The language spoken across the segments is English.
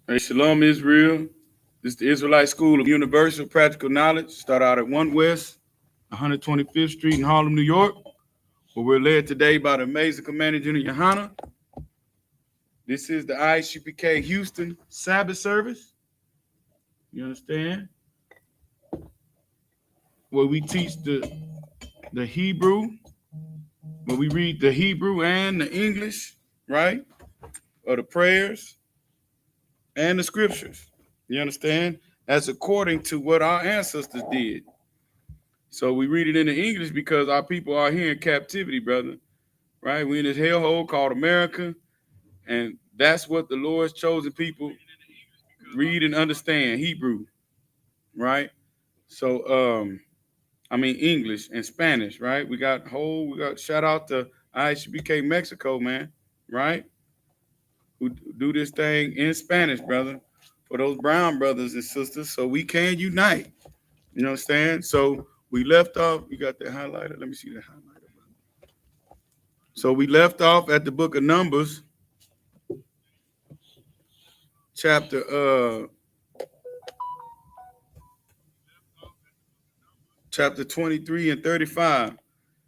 Hey, Shalom, Israel. This is the Israelite School of Universal Practical Knowledge. Start out at 1 West, 125th Street in Harlem, New York, where we're led today by the amazing Commander General YAHANNA. This is the I.S.U.P.K. Houston Sabbath service. You understand? Where we teach the Hebrew, where we read the Hebrew and the English, right? Or the prayers and the scriptures. You understand? As according to what our ancestors did. So we read it in the English because our people are here in captivity, brother. Right? We're in this hellhole called America. And that's what the Lord's chosen people read and understand, Hebrew. Right? So English and Spanish, right? We got shout out to I.S.U.P.K. Mexico, man, right? Who do this thing in Spanish, brother, for those brown brothers and sisters, so we can unite. You know what I'm saying? So we left off, you got that highlighter? Let me see that highlighter, brother. So we left off at the book of Numbers, chapter 23 and 35.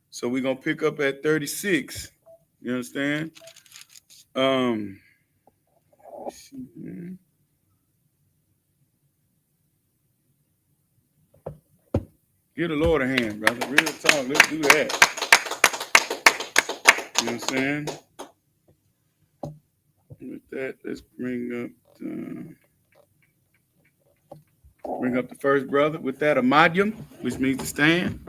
So we're gonna pick up at 36. You understand? Give the Lord a hand, brother. Real talk. Let's do that. You know what I'm saying? With that, let's bring up the first brother. With that, a madyam, which means to stand.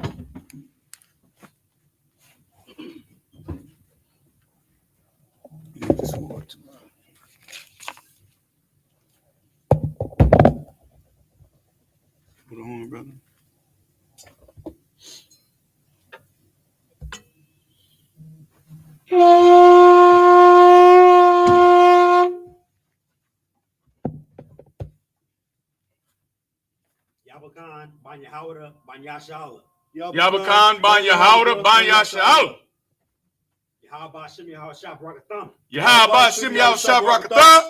Hold on, brother. Yabakan, Banyahawda, Banyashala. Yabakan, Banyahawda, Banyashala. Yahaba Shim Yahashab Rakatham. Yahaba Shim Yahashab Rakatham.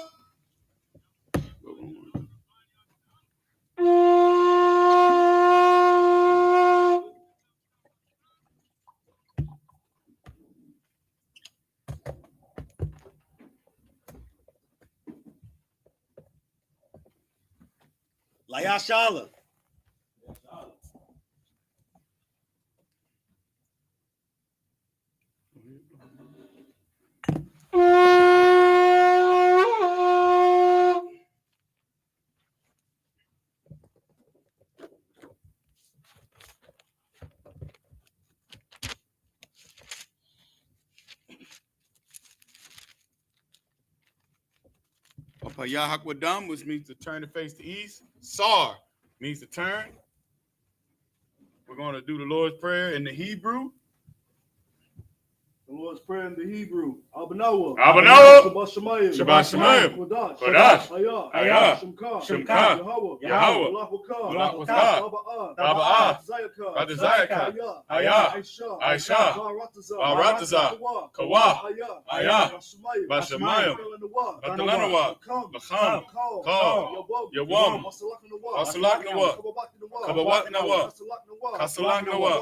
Layashala. Yahakwadam, which means to turn to face the east. Sar means to turn. We're going to do the Lord's Prayer in the Hebrew. The Lord's Prayer in the Hebrew. Abanawa. Shabbat Shemayim. Kodash. Ayah. Shimka. Yahweh. Allahu Taba'ah. Radazayaka. Ayah. Aisha. Barataza. Kawah. Ayah. Bashamayim. Batalanawa. Lacham. Kal. Yawam. Asalaknawa. Kabawatnawa. Kasalaknawa.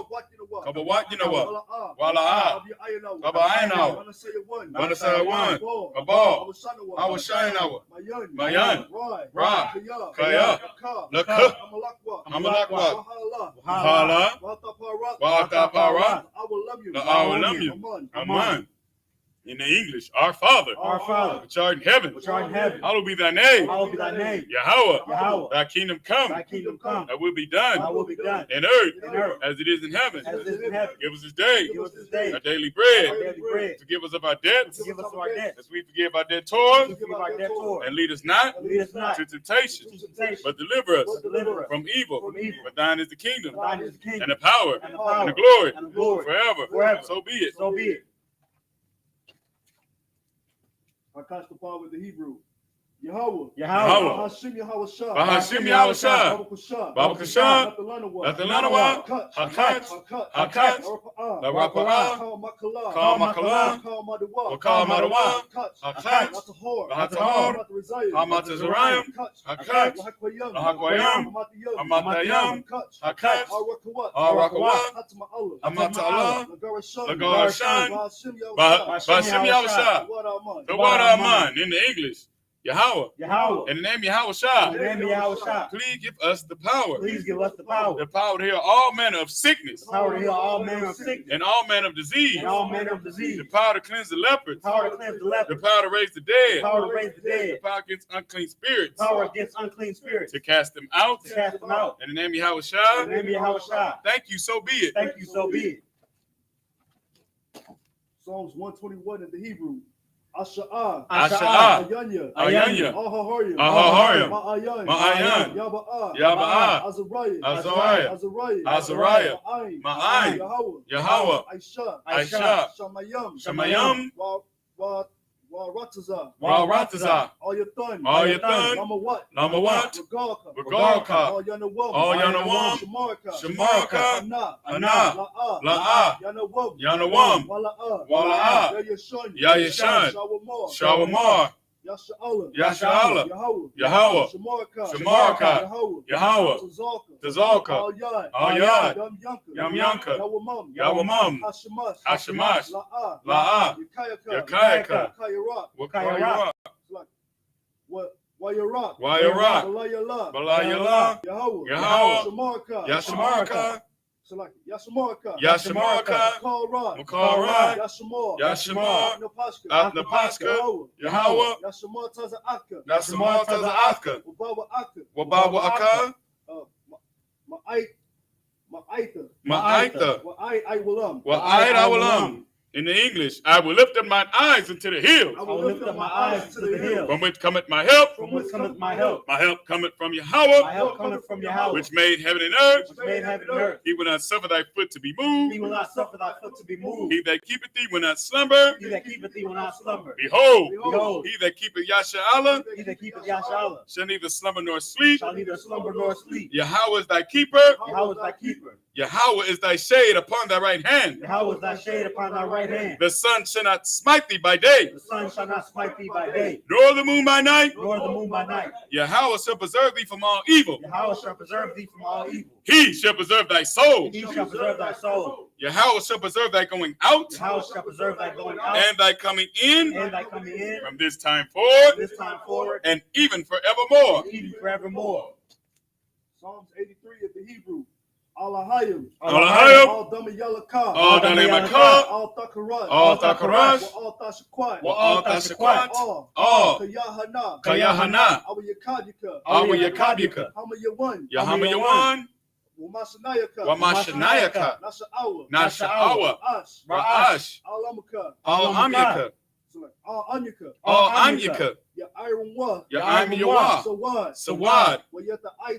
Kabawatnawa. Wala'ah. Baba Ainawa, Manasayawan, Abal, Awashayanawa, Mayan, Ra, Kaya, Laka, Amalakwa, Wahala, Watapara, I will love you, Aman. In the English, our Father, which art in heaven, hallowed be thy name, Yahweh, thy kingdom come, thy will be done, in earth, as it is in heaven. Give us this day our daily bread. Forgive us of our debts, as we forgive our debtors, and lead us not to temptation, but deliver us from evil. For thine is the kingdom, and the power, and the glory, forever. So be it. I catch the part with the Hebrew. Yahweh. Yahweh. Bahashim Yahweh Shah. Bahashim Yahweh Shah. Baba Kushah. Baba Kushah. Datalanawa. Hakat. Hakat. Larapa'ah. Call Makala. Call Makala. Call Madawa. Wakal Madawa. Hakat. Latahor. Lahatahor. Hamat Azarayim. Hakat. Lahakwayam. Hamatayam. Hakat. Arakawat. Hamata Allah. Lagarashan. Bahashim Yahweh Shah. The word of mine in the English. Yahweh. In the name of Yahweh Shah. Please give us the power. The power to heal all manner of sickness. And all manner of disease. The power to cleanse the lepers. The power to raise the dead. The power against unclean spirits. To cast them out. In the name of Yahweh Shah. Thank you, so be it. Psalms 121 in the Hebrew. Asha'ah. Ayanya. Ahahariam. Ma'ayan. Yaba'ah. Azariah. Ma'ayin. Yahweh. Aisha. Shamayam. Waratazah. All your thun. Number what? Regalka. All Yanawam. Shamarka. Ana. La'ah. Yanawam. Wala'ah. Yayashan. Shawamar. Yasha'Allah. Yahweh. Shamarka. Yahweh. Tazalka. Ayad. Yamyanka. Yawamam. Hashamash. La'ah. Yakayaka. Wakayarak. Wayarak. Balayala. Yahweh. Yashamarka. Yashamarka. Makarad. Yashamar. Atnapaska. Yahweh. Yashamar Taza'aka. Wabawa Aka. Ma'aitha. Wa'aid. In the English, I will lift up my eyes into the hills. From which cometh my help. My help cometh from Yahweh. Which made heaven and earth. He will not suffer thy foot to be moved. He that keepeth thee will not slumber. Behold, he that keepeth Yasha'Allah shall neither slumber nor sleep. Yahweh is thy keeper. Yahweh is thy shade upon thy right hand. The sun shall not smite thee by day. Nor the moon by night. Yahweh shall preserve thee from all evil. He shall preserve thy soul. Yahweh shall preserve thy going out. And thy coming in. From this time forward. And even forevermore. Psalms 83 of the Hebrew. Allahayim. All Damayalaka. All Damayalaka. All Thakarat. All Thakarat. All Tashakwat. All Tashakwat. All Kayahanna. Our Yakabika. Yahamayawan. Wamashanayaka. Nasha'awa. Ra'ash. All Amyaka. All Anyaka. Ya'imiyawa. Sawad. Wayata I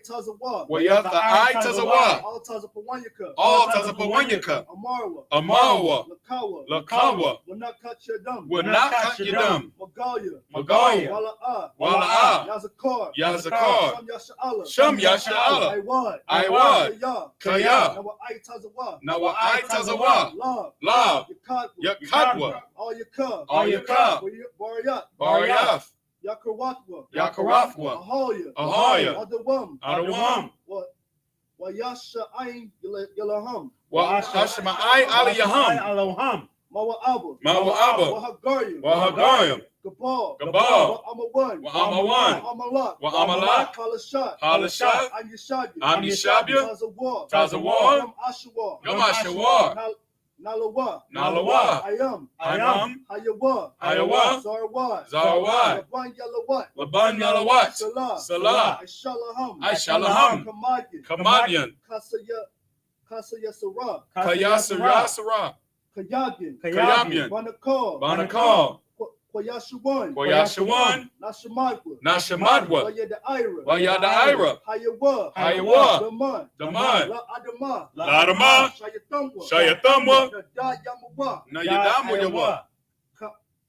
Tazawa. All Tazapawanyaka. Amarwa. Lakawa. Will not cut your dumb. Magaya. Wala'ah. Yazakar. Sham Yasha'Allah. Iwad. Kaya. Nawa I Tazawa. Love. Yakadwa. All Yakab. Barayaf. Yakarafwa. Ahoya. Adawam. Wayasha'ain Yalaham. Wa'ashma'ai Aliyaham. Mawa'aba. Wahagarium. Gabal. Wa'amawan. Wa'amalak. Halashat. Amnishabya. Tazawar. Yomashawar. Nalawa. Ayam. Hayawa. Zarwad. Laban Yalawat. Salah. Aishalaham. Kamadian. Kayasara. Kayabian. Banakal. Koyashawan. Nashamadwa. Wayadaira. Hayawa. Daman. Ladama. Shayatamwa. Nayadamu Yawa.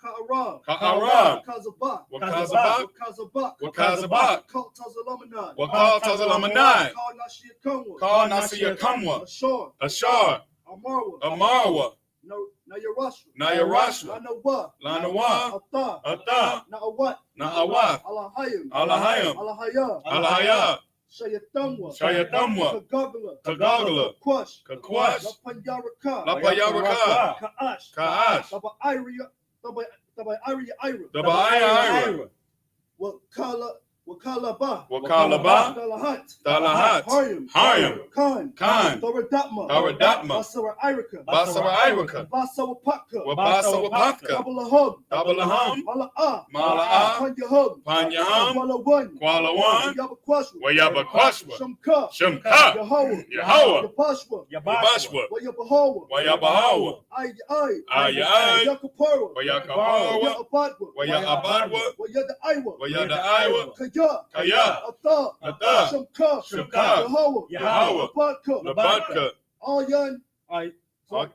Ka'arab. Ka'arab. Wakazabak. Wakazabak. Wakazabak. Wakazabak. Wakal Tazalamanai. Wakal Tazalamanai. Call Nashia Kumwa. Call Nasiya Kamwa. Ashar. Ashar. Amarwa. Amarwa. No, Nayarashwa. Nayarashwa. Lanawa. Lanawa. Atha. Atha. Na'awat. Na'awat. Alahayim. Alahayim. Alahaya. Alahaya. Shayatamwa. Shayatamwa. Kagagala. Kagagala. Kakwash. Kakwash. Lapanyaraka. Lapayaraka. Ka'ash. Ka'ash. Taba Iria. Taba Iria Ira. Daba'aya. Wakalaba. Wakalaba. Dalahat. Dalahat. Haryam. Khan. Khan. Thoradatma. Thoradatma. Basara Irika. Basara Irika. Basawapaka. Wabasawapaka. Dabalahum. Dabalahum. Mala'a. Mala'a. Panyahum. Panyahum. Kuala Kualawan. Yabakwashwa. Wayabakwashwa. Shamka. Shemka. Yahweh. Yahweh. Yapashwa. Yabashwa. Wayabahawa. Wayabahawa. Ayai. Yakapara. Wayakabarwa. Yaabadwa. Wayabadwa. Wayada Iwa. Wayada Iwa. Kaya. Kaya. Atha. Atha. Shamka. Shemka. Yahweh. Yahweh. Labadka. Labadka. Alyan. All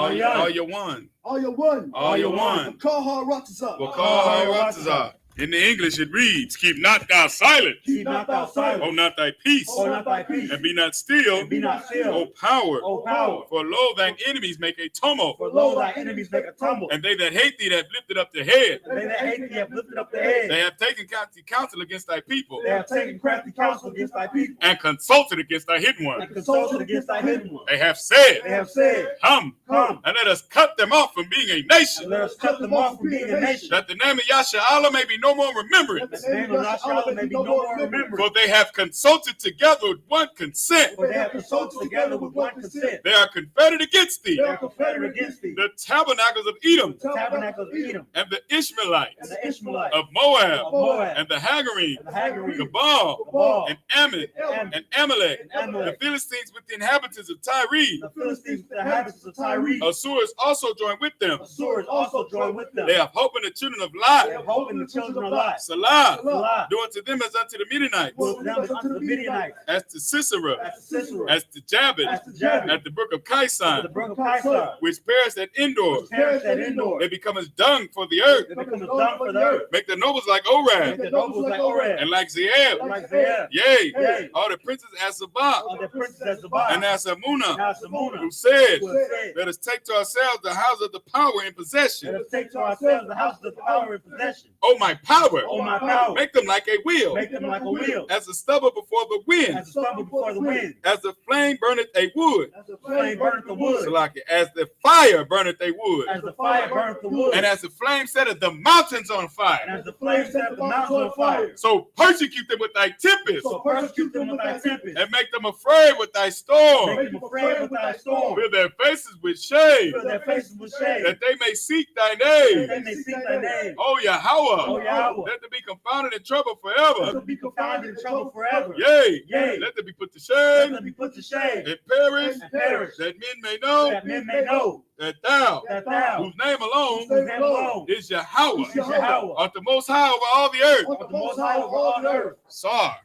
Alyan. you one. Alyawan. All you one. Wakaha Rataza. Wakal Haratazah. In the English, it reads, keep not thou silent, Keep not thou silent. hold not thy peace, Hold not thy peace. and be not still, And be not still. O power. O power. For lo, thine enemies make a tumult, For lo, thy enemies make a tumble. and they that hate thee have lifted up their head. And they that hate thee have lifted up their head. They have taken crafty counsel against thy people, They have taken crafty counsel against thy people. and consulted against thy hidden And one. consulted against thy hidden one. They have said, They have said, come, come, and let us cut them off from being a nation, and let us cut them off from being a nation. that the name of Yahshua may be no more remembered. That the name of Yahshua may be no more remembered. For they have consulted together with one consent. For they have consulted together with one consent. They are confederate against thee, They are confederate against thee. the tabernacles of Edom, The tabernacle of Edom, and the Ishmaelites, and the Ishmaelites, of Moab, of Moab, and the Hagarine, and the Hagarine, Gebal, Gebal, and Ammon, Ammon, and Amalek, and the Amalek, Philistines with the inhabitants of Tyre. the Philistines with the inhabitants of Tyre. Assyrians also joined with them. Assyrians also joined with them. They have hope in the children of They Lot. have hope in the children of Lot. Salah, Salah, do unto them as unto the Midianites, to them as unto the Midianites, as to Sisera, as to Sisera, as to Jabin, as to Jabin, at the brook of to the Kison, brook of Kysar, which perished at Endor. which perished at Endor. They become as dung for the earth. They become a dung for the earth. Make the nobles like Make Orad, the nobles like Orad, and like Zeeb. like Zeeb, Yea, Yea. all the princes as Sabbath, of the princes as Zabah, and as Amunah, and Asamuna, who said, who have said, let us take to ourselves the house of the power in let possession. us take to ourselves the house of the power in possession. Oh, my power, Oh, my power, make them like a wheel, make them like a wheel, as a stubble before the wind, as a stubble before the wind, as the flame burneth a wood, As a flame burneth the wood, Salaki, as the fire burneth a wood, as the fire burneth the wood, and as the flame setteth the mountains on and fire. as the flame set the mountains on fire. So persecute them with thy tempest, So persecute them with thy tempest, and make them afraid with thy storm. make them afraid with thy storm, Fill their faces with shame, fill their faces with shame, that they may seek thy that name. they may seek thy name. Oh Yahweh, O Yahweh, let them be confounded in trouble let forever. them be confounded in trouble forever. Yea, Yea, let them be put to let shame them be put to shame, and perish, and perish, that men may know that men may know that thou, that thou, whose name alone whose name alone is Yahweh, is Yahweh, art the most high over all the earth. art the most high over all the earth. Sar,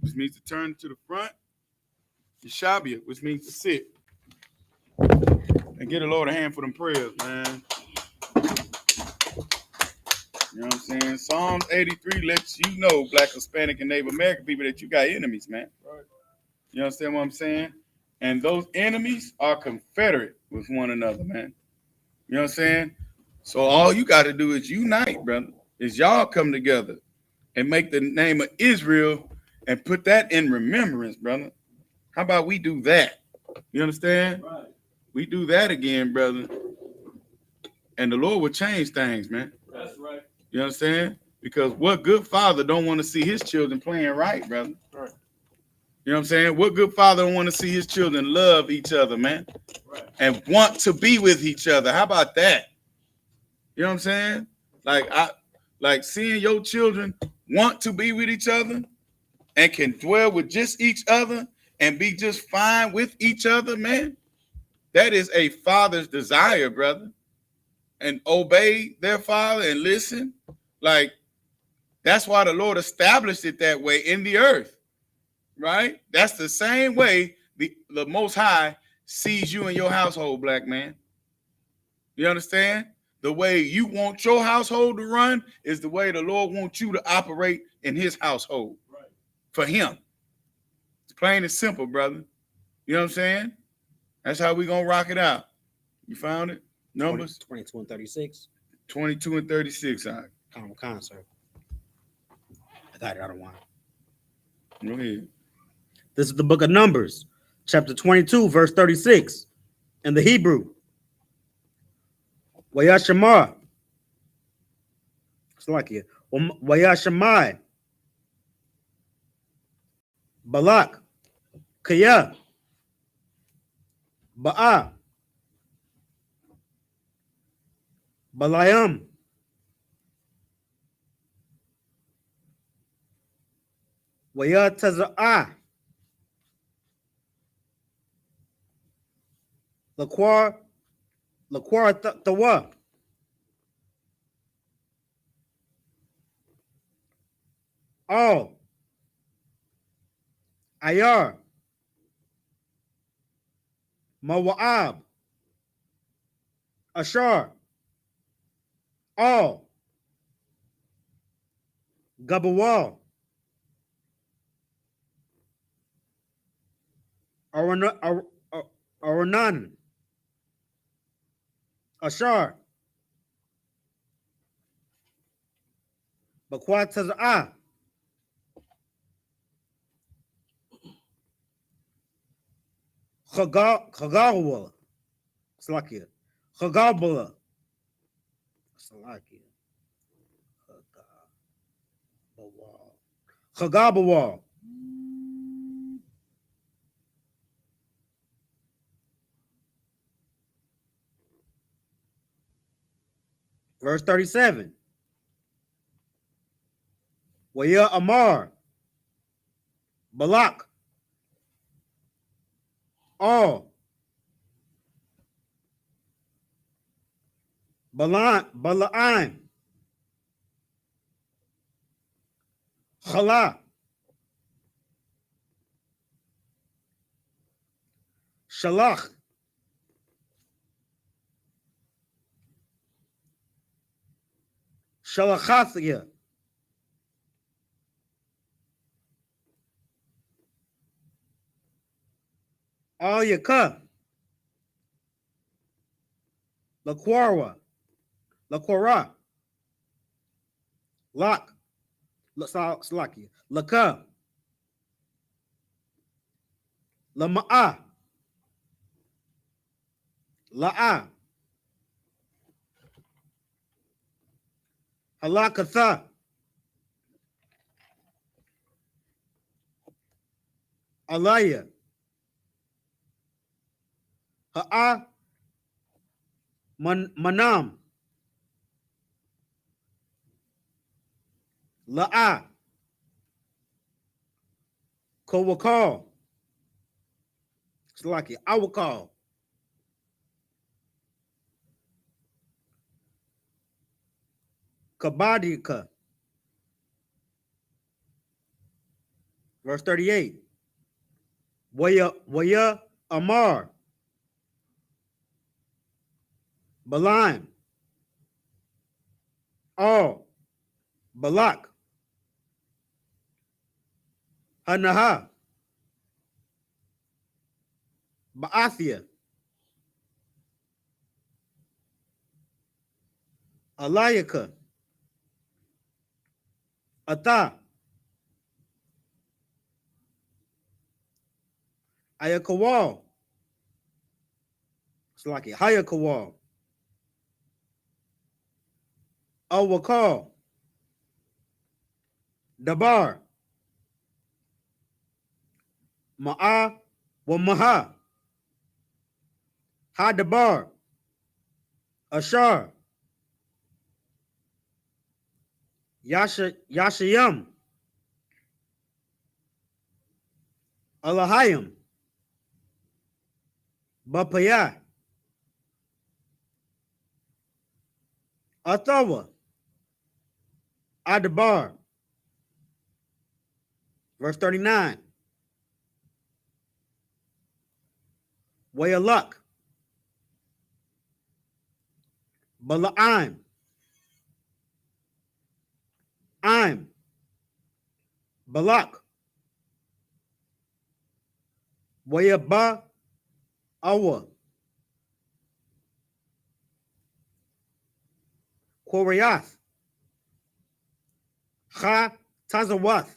which means to turn to the front. Yeshabia, which means to sit. And get the Lord a hand for them prayers, man. You know what I'm saying? Psalms 83 lets you know, Black, Hispanic, and Native American people, that you got enemies, man. Right. You understand what I'm saying? And those enemies are confederate with one another, man. You know what I'm saying? So all you got to do is unite, brother. Is y'all come together and make the name of Israel and put that in remembrance, brother. How about we do that? You understand? Right. We do that again, brother. And the Lord will change things, man. That's right. You understand? Because what good father don't want to see his children playing right, brother? Right. You know what I'm saying? What good father don't want to see his children love each other, man? Right. And want to be with each other. How about that? You know what I'm saying? Like seeing your children want to be with each other and can dwell with just each other and be just fine with each other, man. That is a father's desire, brother. And obey their father and listen. Like, that's why the Lord established it that way in the earth, right? That's the same way the Most High sees you and your household, black man. You understand? the way you want your household to run is the way the Lord wants you to operate in his household. Right. For him. It's plain and simple, brother. You know what I'm saying? That's how we gonna rock it out. You found it? Numbers 22 and 36. 22 and 36. All right. Concert. I got it. I don't want it. Go ahead. This is the book of Numbers, chapter 22, verse 36, in the Hebrew. Wayashemar. It's like it. Wayashemai. Balak. Kaya. Ba'a. Balayam. Wayataza'a. Laquar Tawa. All. Ayar. Mawa'ab. Ashar. All. Gabawal. Aranan. Ashar. Bakwataz'a. Chagawala. Slakia. Chagabala. Slakia. Chagabawal. Verse 37. Waya Amar. Balak. All. Bala'im. Chala. Shalach. Shalachathia. Al-Yakah. Laquara. Lak. Slakia. Laka. Lama'a. La'a. Halakatha. Alaya. Ha'a. Manam. La'a. Kowakal. Slakia. Awakal. Kabadika. Verse 38. Waya Amar. Balaam. All. Balak. Hanaha. Ba'athia. Alayaka. Ata. Ayakawal. It's like it. Hayakawal. Awakal. Dabar. Ma'a wa Maha. Hadabar. Ashar. Yashayam. Alahayim. Bapaya. Atawa. Adabar. Verse 39. Wayaluk. Balaam. I'm Balak. Wayaba Awa. Koreath. Ha Tazawath.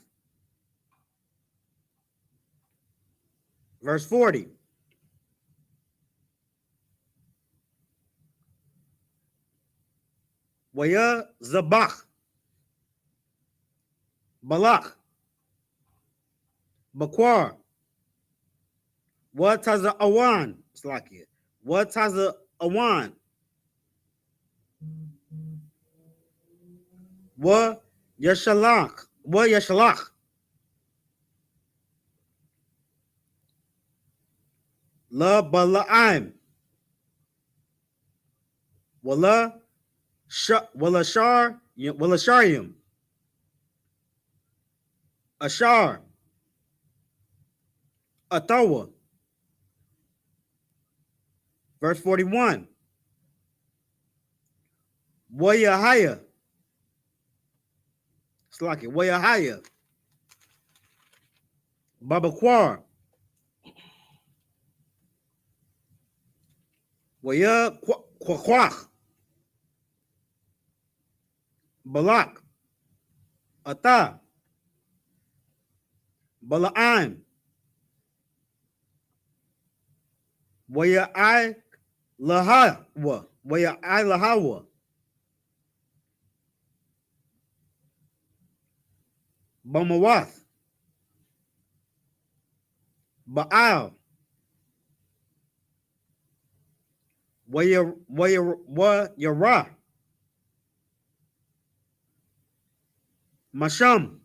Verse 40. Waya Zabach. Balak. Bakwar. What has a awan? It's like it. What has a awan? What yashalach? What yashalach? La balaim. Wala shar wala sharyim. Ashar. Atawa. Verse 41. Wayahaya. It's like it. Wayahaya. Babaquar. Waya Quaquach. Balak. Ata. Balaam. Waya I Lahawa. Waya I Lahawa. Bamawath. Baal. Wayara. Masham.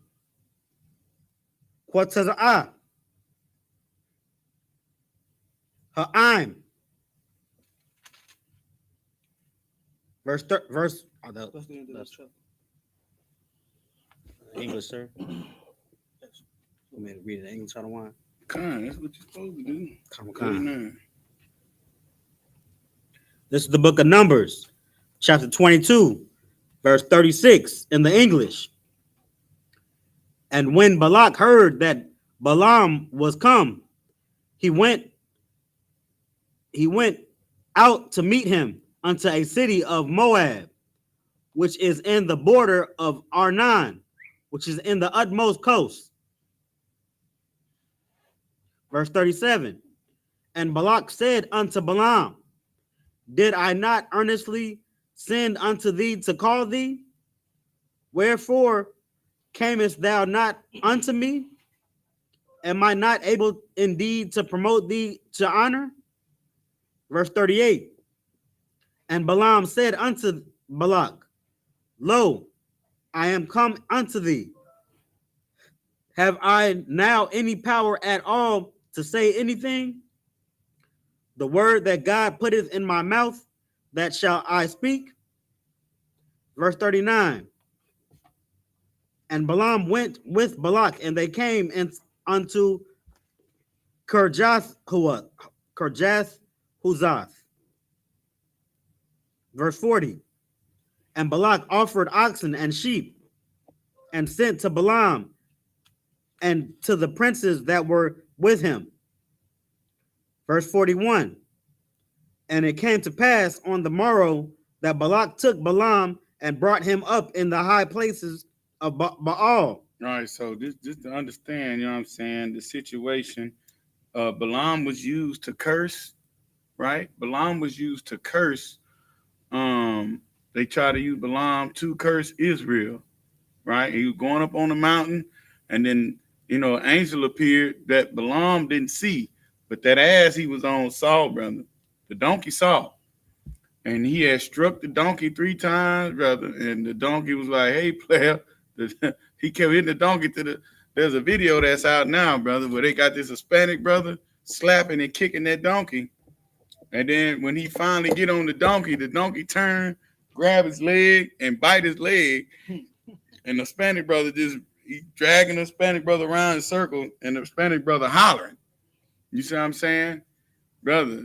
Quataza. Ha'im. Verse oh, That's the end of this chapter. English, sir. I mean, read it in English. I don't want. That's what you're supposed to do. Come. This is the book of Numbers, chapter 22, verse 36 in the English. And when Balak heard that Balaam was come, he went out to meet him unto a city of Moab, which is in the border of Arnon, which is in the utmost coast. Verse 37. And Balak said unto Balaam, did I not earnestly send unto thee to call thee? Wherefore camest thou not unto me? Am I not able indeed to promote thee to honor? Verse 38. And Balaam said unto Balak, lo, I am come unto thee. Have I now any power at all to say anything? The word that God putteth in my mouth, that shall I speak. Verse 39. And Balaam went with Balak, and they came unto Kirjath Huzath. Verse 40. And Balak offered oxen and sheep, and sent to Balaam and to the princes that were with him. Verse 41. And it came to pass on the morrow that Balak took Balaam and brought him up in the high places of Baal. All right, so just to understand, you know what I'm saying, the situation, Balaam was used to curse, right? Balaam was used to curse. They tried to use Balaam to curse Israel, right? He was going up on the mountain, and then, you know, an angel appeared that Balaam didn't see, but that ass he was on saw, brother. The donkey saw. And he had struck the donkey 3 times, brother. And the donkey was like, hey, player. He kept hitting the donkey there's a video that's out now, brother, where they got this Hispanic brother slapping and kicking that donkey. And then when he finally get on the donkey turned, grab his leg and bite his leg. And the Hispanic brother he dragging the Hispanic brother around in a circle, and the Hispanic brother hollering. You see what I'm saying? Brother,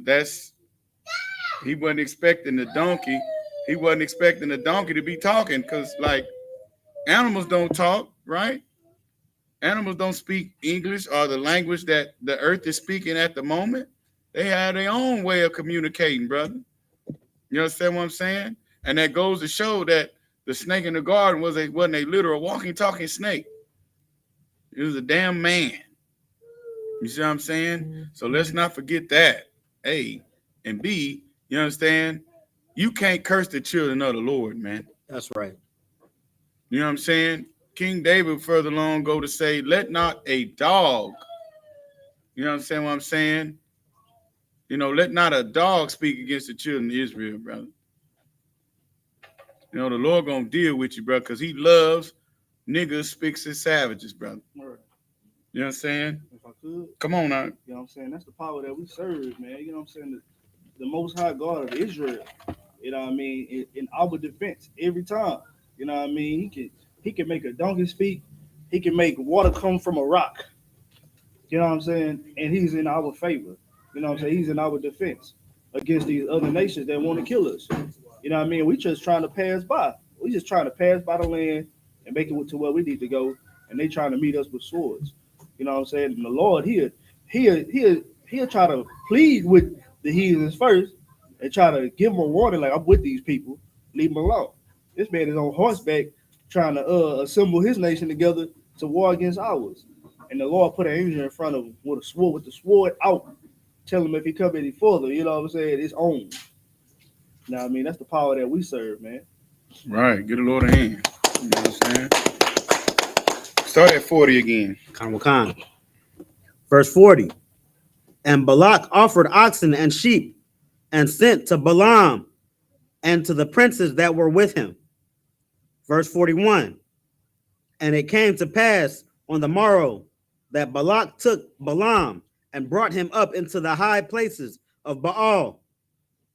he wasn't expecting the donkey. he wasn't expecting a donkey to be talking, because like animals don't talk, right? Animals don't speak English or the language that the earth is speaking at the moment. They have their own way of communicating, brother. You understand what I'm saying? And that goes to show that the snake in the garden wasn't a literal walking, talking snake. It was a damn man. You see what I'm saying? So let's not forget that. A and B, you understand? You can't curse the children of the Lord, man. That's right. You know what I'm saying? King David further along go to say, let not a dog, you know what I'm saying? You know, let not a dog speak against the children of Israel, brother. You know, the Lord gonna deal with you, brother, because he loves niggas, spicks, and savages, brother. Right. You know what I'm saying? If I could. Come on now. You know what I'm saying? That's the power that we serve, man. You know what I'm saying? The Most High God of Israel. You know what I mean? In our defense, every time. You know what I mean? He can make a donkey speak. He can make water come from a rock. You know what I'm saying? And he's in our favor. You know what I'm saying? He's in our defense against these other nations that want to kill us. You know what I mean? We just trying to pass by. We just trying to pass by the land and make it to where we need to go. And they trying to meet us with swords. You know what I'm saying? And the Lord he'll try to plead with the heathens first and try to give them a warning, like, I'm with these people, leave them alone. This man is on horseback trying to assemble his nation together to war against ours. And the Lord put an angel in front of him with the sword out, tell him if he come any further, you know what I'm saying, it's on. Now, I mean, that's the power that we serve, man. Right, get the Lord a hand. You know what I'm saying? Start at 40 again. Khan. Verse 40. And Balak offered oxen and sheep and sent to Balaam and to the princes that were with him. Verse 41. And it came to pass on the morrow that Balak took Balaam and brought him up into the high places of Baal,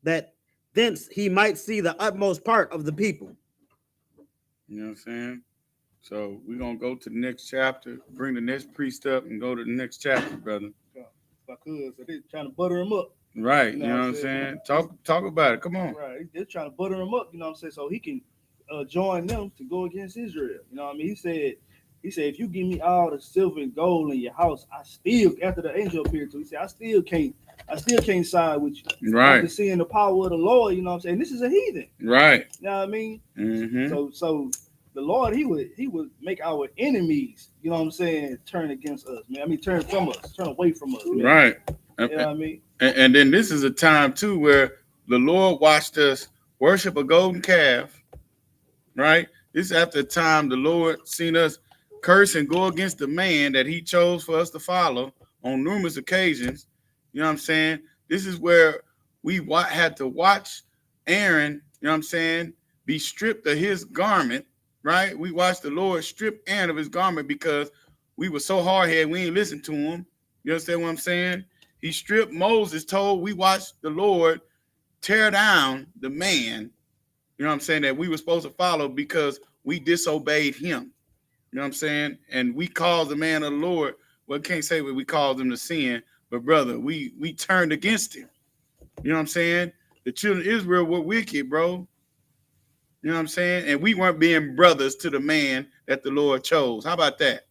that thence he might see the utmost part of the people. You know what I'm saying? So we're going to go to the next chapter, bring the next priest up, and go to the next chapter, brother. If I could, so they're trying to butter him up. Right, you know what I'm saying? Talk about it. Come on. Right, they're trying to butter him up, you know what I'm saying, so he can join them to go against Israel. You know what I mean? He said, if you give me all the silver and gold in your house, I still, after the angel appeared to him, he said, I still can't side with you. Right. After seeing the power of the Lord, you know what I'm saying? This is a heathen. Right. You know what I mean? Mm-hmm. So the Lord, he would make our enemies, you know what I'm saying, turn against us, man. I mean, turn from us, turn away from us. Man. Right. You know what I mean? And then this is a time too where the Lord watched us worship a golden calf. Right. This is after the time the Lord seen us curse and go against the man that he chose for us to follow on numerous occasions. You know what I'm saying? This is where we had to watch Aaron, you know what I'm saying, be stripped of his garment, right? We watched the Lord strip Aaron of his garment because we were so hard-headed, we ain't listened to him. You understand what I'm saying? He stripped Moses, we watched the Lord tear down the man, you know what I'm saying, that we were supposed to follow because we disobeyed him. You know what I'm saying? And we caused the man of the Lord, well, can't say we caused him to sin, but brother, we turned against him. You know what I'm saying? The children of Israel were wicked, bro. You know what I'm saying? And we weren't being brothers to the man that the Lord chose. How about that?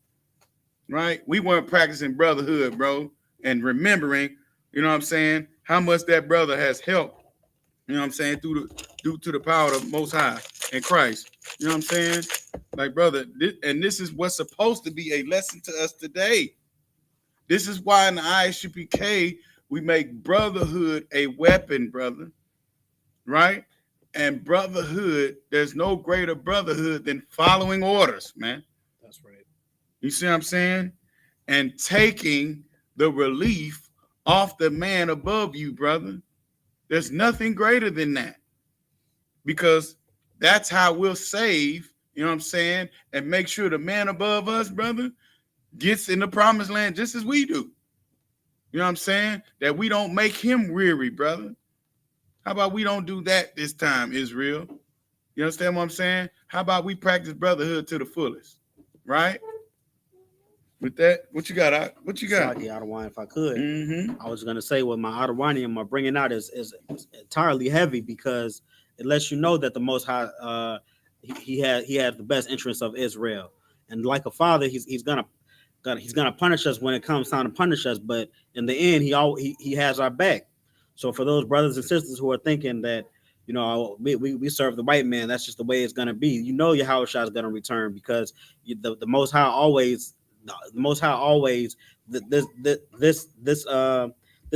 Right? We weren't practicing brotherhood, bro, and remembering, you know what I'm saying, how much that brother has helped, you know what I'm saying, due to the power of the Most High in Christ. You know what I'm saying? Like, brother, this is what's supposed to be a lesson to us today. This is why in the I.S.U.P.K, we make brotherhood a weapon, brother. Right? And brotherhood, there's no greater brotherhood than following orders, man. That's right. You see what I'm saying? And taking the relief off the man above you, brother. There's nothing greater than that. Because that's how we'll save, you know what I'm saying, and make sure the man above us, brother, gets in the promised land just as we do. You know what I'm saying? That we don't make him weary, brother. How about we don't do that this time, Israel? You understand what I'm saying? How about we practice brotherhood to the fullest, right? With that, what you got? What you got? Sorry, Adawani, if I could. Mm-hmm. I was going to say what my Adawani I'm bringing out is entirely heavy because it lets you know that the Most High he has the best interests of Israel, and like a father, he's gonna punish us when it comes time to punish us, but in the end, he has our back. So for those brothers and sisters who are thinking that, you know, we serve the white man, that's just the way it's gonna be. You know, Yahushua is gonna return because the Most High always, this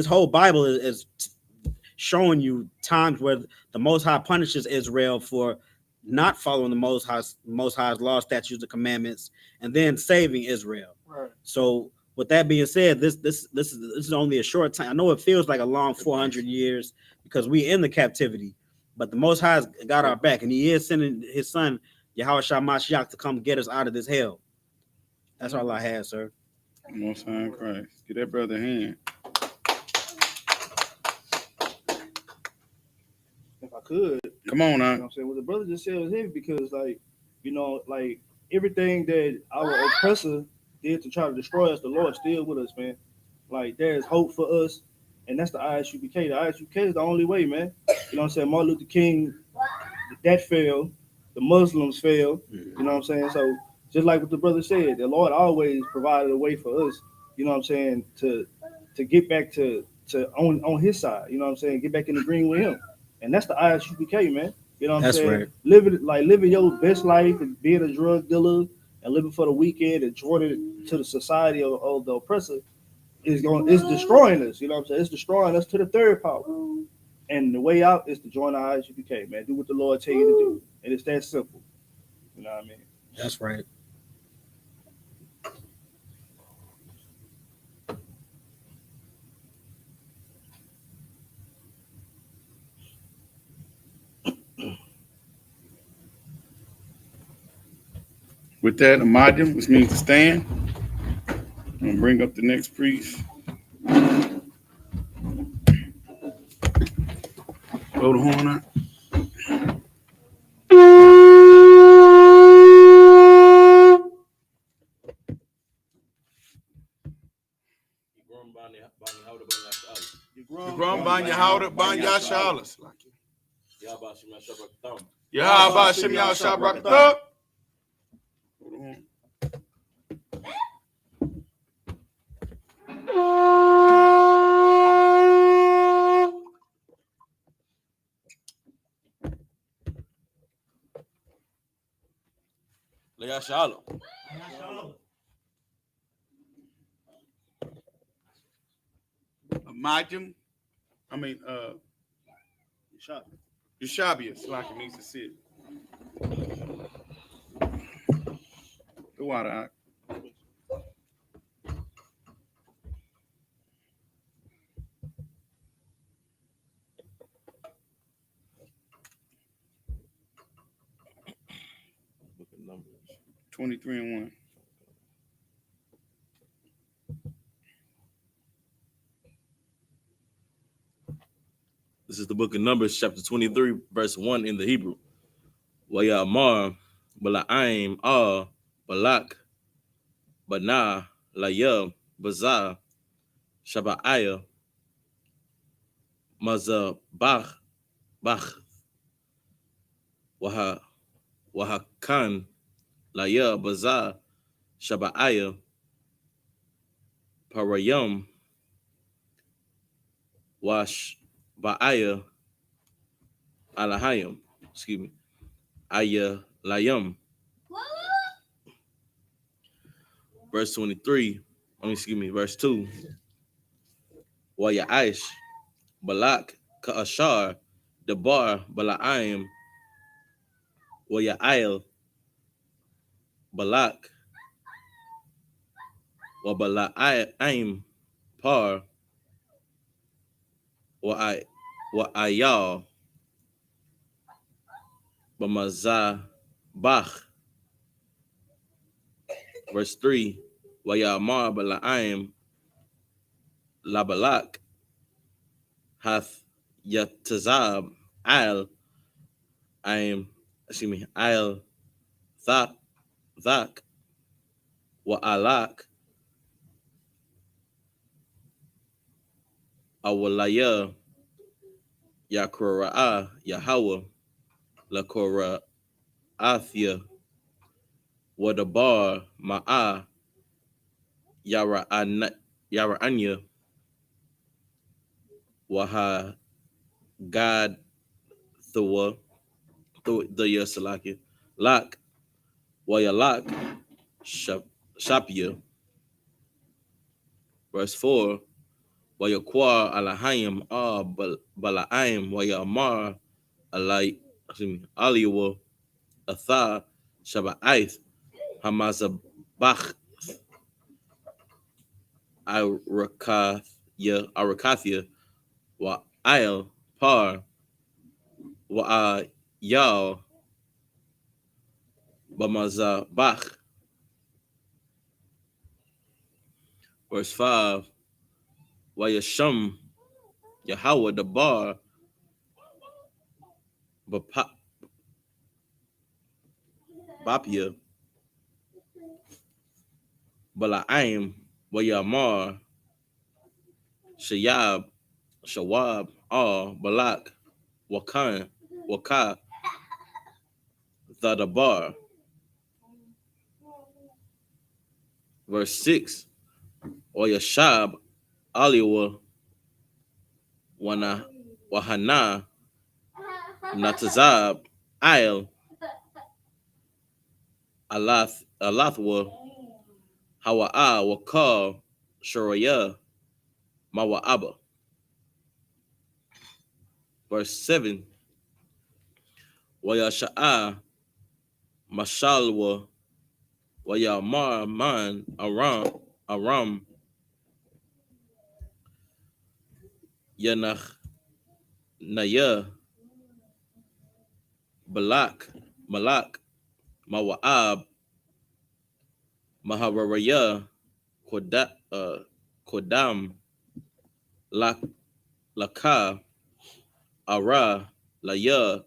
whole Bible is showing you times where the Most High punishes Israel for not following the Most High's law, statutes, and commandments, and then saving Israel. Right. So, with that being said, this is only a short time. I know it feels like a long 400 years because we in the captivity, but the Most High's got our back, and He is sending His Son Yahushua Mashiach to come get us out of this hell. That's all I had, sir. Most High in Christ. Give that brother a hand. If I could, Come on, you know now. what I'm saying? What the brother just said was heavy because, like, you know, like everything that our oppressor did to try to destroy us, the Lord still with us, man. Like, there's hope for us, and that's the I.S.U.P.K. The I.S.U.P.K. is the only way, man. You know what I'm saying? Martin Luther King, that failed. The Muslims failed. You know what I'm saying? So, just like what the brother said, the Lord always provided a way for us, you know what I'm saying, to get back to on His side, you know what I'm saying, get back in the green with Him. And that's the I.S.U.P.K, man. You know what I'm saying? Right. Living your best life and being a drug dealer and living for the weekend and joining to the society of the oppressor is destroying us. You know what I'm saying? It's destroying us to the third power. And the way out is to join the I.S.U.P.K, man. Do what the Lord tell you to do. And it's that simple. You know what I mean? That's right. With that, Amadim, which means to stand. I'm going to bring up the next priest. Blow the horn out. Grum Banya Howder Banya Shalas. Yahaba Shem Yah Shabrakta. SHALAM. Majim. Yushabius, like it needs to sit. The water out. Book of Numbers. 23 and 1. This is the book of Numbers, chapter 23, verse 1 in the Hebrew. Wayamar, Bala'aim, Balak, Bana, Layab, Bazah, Shabaiah, Mazabach, Bach, Wahakan, Layab, Bazah, Shabaiah, Parayam, Wash, Ba'aya, Alahayam, Aya Layam. Verse 23, verse 2. Wayaish, Balak, Ka'ashar, Debar, Bala'aim, Wayail, Balak, Wabala'aim, Par, Wa'ayal, Bamazah, Bach. Verse 3, Wayamar, Bala'aim, Labalak, Hath Yatazab, Al, Al, Thak, Wa'alak, Awalaya, Yakra'ah, Yahweh, La Cora Athia Wadabar Ma'a Yara Anya Waha God Thua the Yasalaki Lak Wayalak Shapia. Verse 4 Wayakwa Alahayim Balaim Wayamar Alai Aliwa Atha Shaba'ith Hamazabach Arakathia Wa Ail Par Wa Yal Bamazabach. Verse 5 Wayasham Yahweh the bar Bapia Balaim Wayamar Shawab Balak Waka the bar. Verse 6 Oyashab Aliwa Wahana Natazab Ail Alathwa Hawa'a Waka Shuraya Mawa'aba. Verse 7 Wayasha'a Mashalwa Wayamar Man Aram Yanach Naya Malak Mawa'ab Maharaya Kodam Laka Ara Laya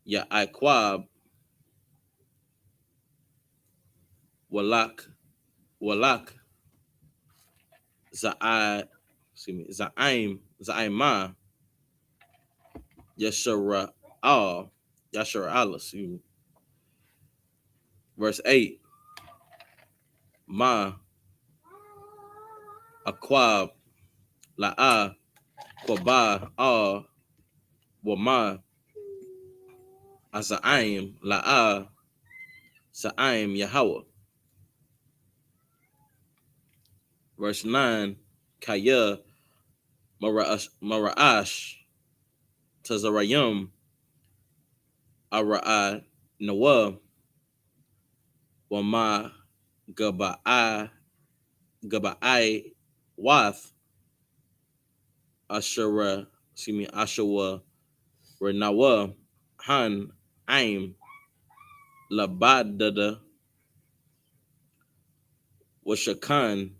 Ya'aikwab Walak Za'ima Yashara Verse 8 Ma Akwab La'a Kwaba Wama Aza'im La'a Sa'im Yahweh. Verse 9 Kaya Mara'ash Tazarayim Ara'a Nawa Wama Gaba'ai Wath Ashura Renawa Han Aim Labadada Washakan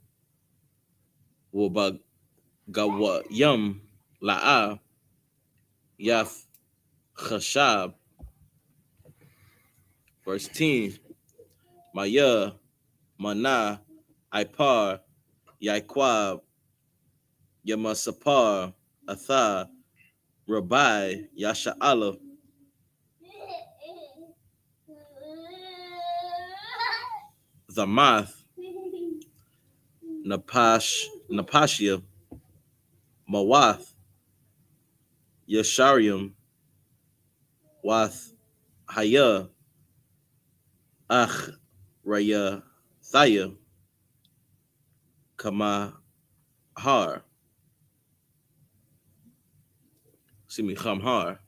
Wabagawayam La'a Yath Khashab. Verse 10 Maya Mana Ipar Yaikwab Yamasapar Atha Rabbi Yasha'ala Zamath Napashia Mawath Yasharium Wath Haya Ach Raya Thaya Kama Har Khamhar.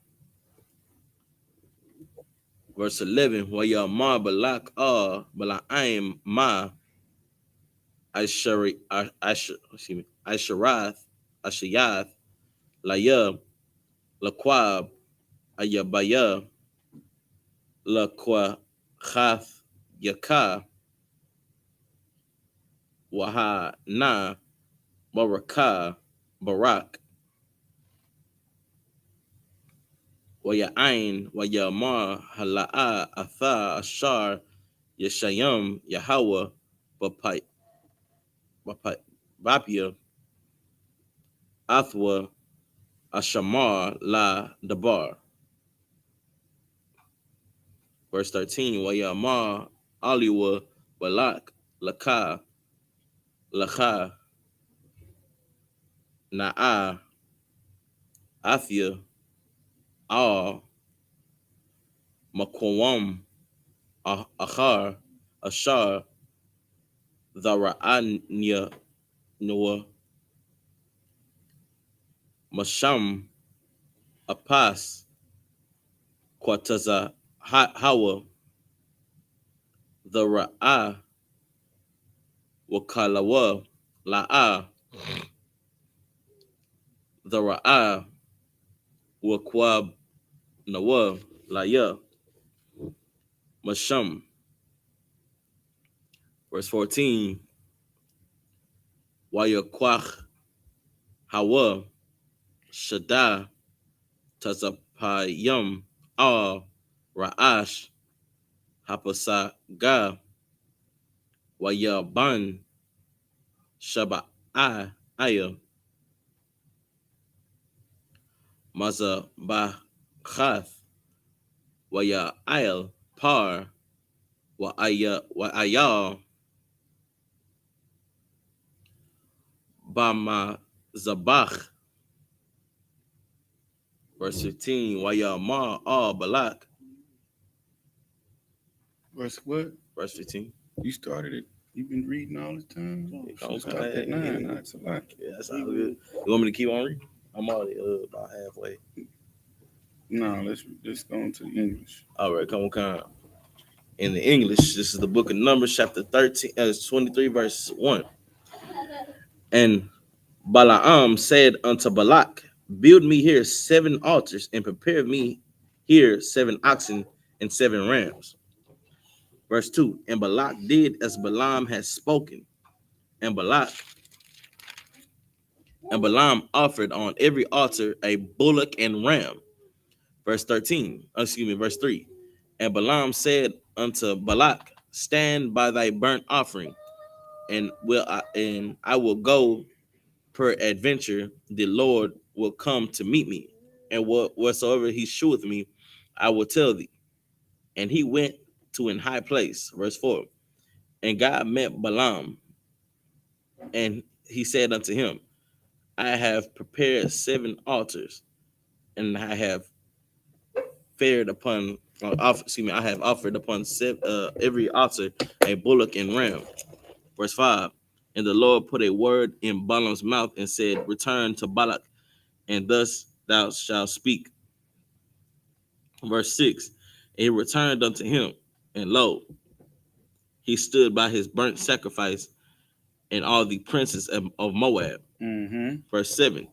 Verse 11 Wayamar Balak Bala'im Ma Asharath Ashayath Laya Laquab Ayabaya Laqua Chath Yaka Waha Barak Waya'ain Wayamar Hala'a Atha Ashar Yeshayam Yahweh Bapia Athwa Ashamar La Dabar. Verse 13, Wayama Aliwa Balak Laka Laka Na'a Athia Al Makwam Achar Ashar Dhara'anya Noah Masham Apas Kwataza Hawa the Ra'a Wakalawa La'a the Ra'a Wakwab Nawa Laya Masham. Verse 14 Wayakwach Hawa Shada Tazapayam Al Ra'ash Hapasa Ga Wayaban Shaba Aya Maza Bachath Waya Ayal Par Wa Ayal Bama Zabach. Verse 15 Waya Ma Al Balak. Verse what? Verse 15. You started it. You've been reading all the time. Come Stop at 9. That's a lot. Yeah, that's all good. You want me to keep on reading? I'm already about halfway. No, let's go into the English. All right, come on. In the English, this is the book of Numbers, chapter 23, verse 1. And Balaam said unto Balak, build me here 7 altars, and prepare me here 7 oxen and 7 rams. Verse 2. And Balak did as Balaam had spoken, and Balaam offered on every altar a bullock and ram. Verse 3. And Balaam said unto Balak, stand by thy burnt offering, and I will go peradventure the Lord will come to meet me, and whatsoever he sheweth me, I will tell thee. And he went to an high place. Verse 4. And God met Balaam, and he said unto him, I have prepared 7 altars, and I have I have offered upon every altar a bullock and ram. Verse 5. And the Lord put a word in Balaam's mouth and said, return to Balak, and thus thou shalt speak. Verse 6. And he returned unto him, and lo, he stood by his burnt sacrifice and all the princes of Moab. Mm-hmm. Verse 7.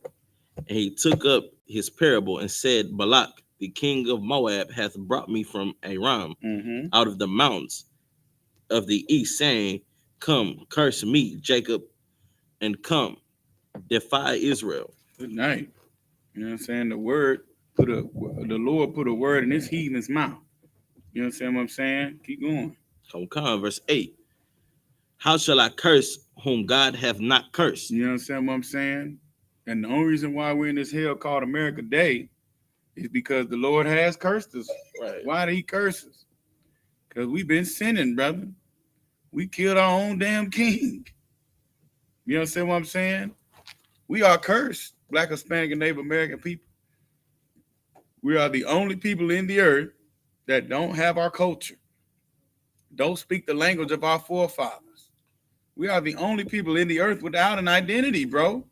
And he took up his parable and said, Balak, the king of Moab, hath brought me from Aram out of the mountains of the east, saying, come, curse me, Jacob, and come, defy Israel. Good night. You know what I'm saying? The Lord put a word in this heathen's mouth. You understand what I'm saying? Keep going. Come, verse 8. How shall I curse whom God hath not cursed? You understand what I'm saying? And the only reason why we're in this hell called America Day is because the Lord has cursed us. Right. Why did he curse us? Because we've been sinning, brother. We killed our own damn king. You understand what I'm saying? We are cursed, Black, Hispanic, and Native American people. We are the only people in the earth that don't have our culture, don't speak the language of our forefathers. We are the only people in the earth without an identity, bro.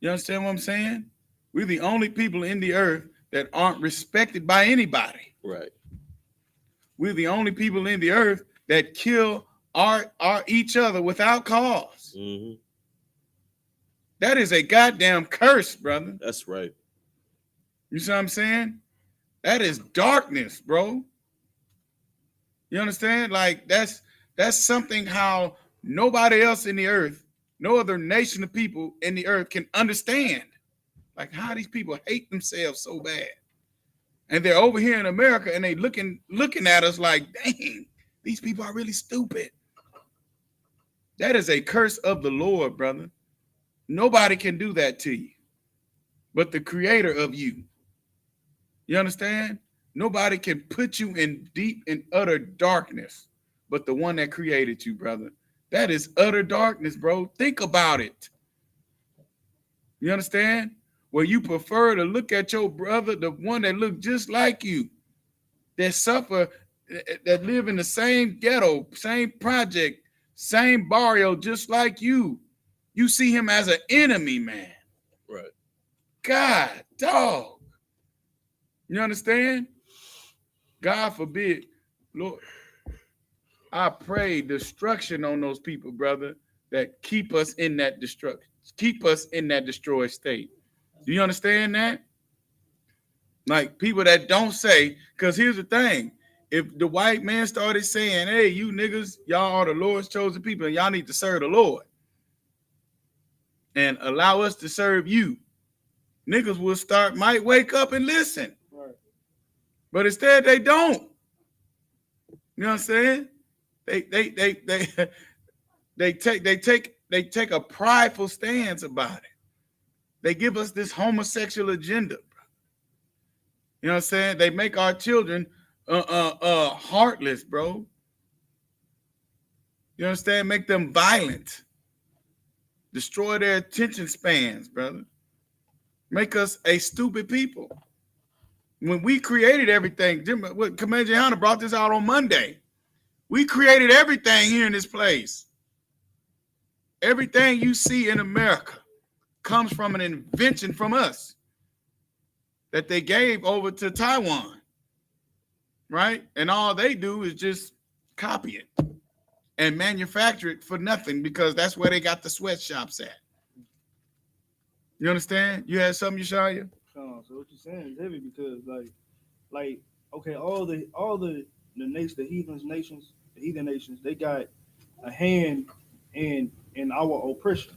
You understand what I'm saying? We're the only people in the earth that aren't respected by anybody. Right. We're the only people in the earth that kill our each other without cause. Mm-hmm. That is a goddamn curse, brother. That's right. You see what I'm saying? That is darkness, bro. You understand? Like that's something how nobody else in the earth, no other nation of people in the earth can understand. Like how these people hate themselves so bad. And they're over here in America and they looking at us like, dang, these people are really stupid. That is a curse of the Lord, brother. Nobody can do that to you but the creator of you. You understand? Nobody can put you in deep and utter darkness but the one that created you, brother. That is utter darkness, bro. Think about it. You understand? Where you prefer to look at your brother, the one that look just like you, that suffer, that live in the same ghetto, same project, same barrio, just like you. You see him as an enemy, man. Right. God, dog. You understand? God forbid, Lord, I pray destruction on those people, brother, that keep us in that destruction, keep us in that destroyed state. Do you understand that? Like people that don't say, because here's the thing. If the white man started saying, hey, you niggas, y'all are the Lord's chosen people, and y'all need to serve the Lord and allow us to serve you, niggas will might wake up and listen. Right. But instead they don't. You know what I'm saying? They take a prideful stance about it. They give us this homosexual agenda. You know what I'm saying? They make our children heartless, bro. You understand? Make them violent. Destroy their attention spans, brother. Make us a stupid people. When we created everything, Commander YAHANNA brought this out on Monday. We created everything here in this place. Everything you see in America comes from an invention from us that they gave over to Taiwan, right? And all they do is just copy it and manufacture it for nothing because that's where they got the sweatshops at. You understand? You had something, Yeshaya? So what you're saying is heavy because like okay, all the nations, the heathen nations, they got a hand in our oppression.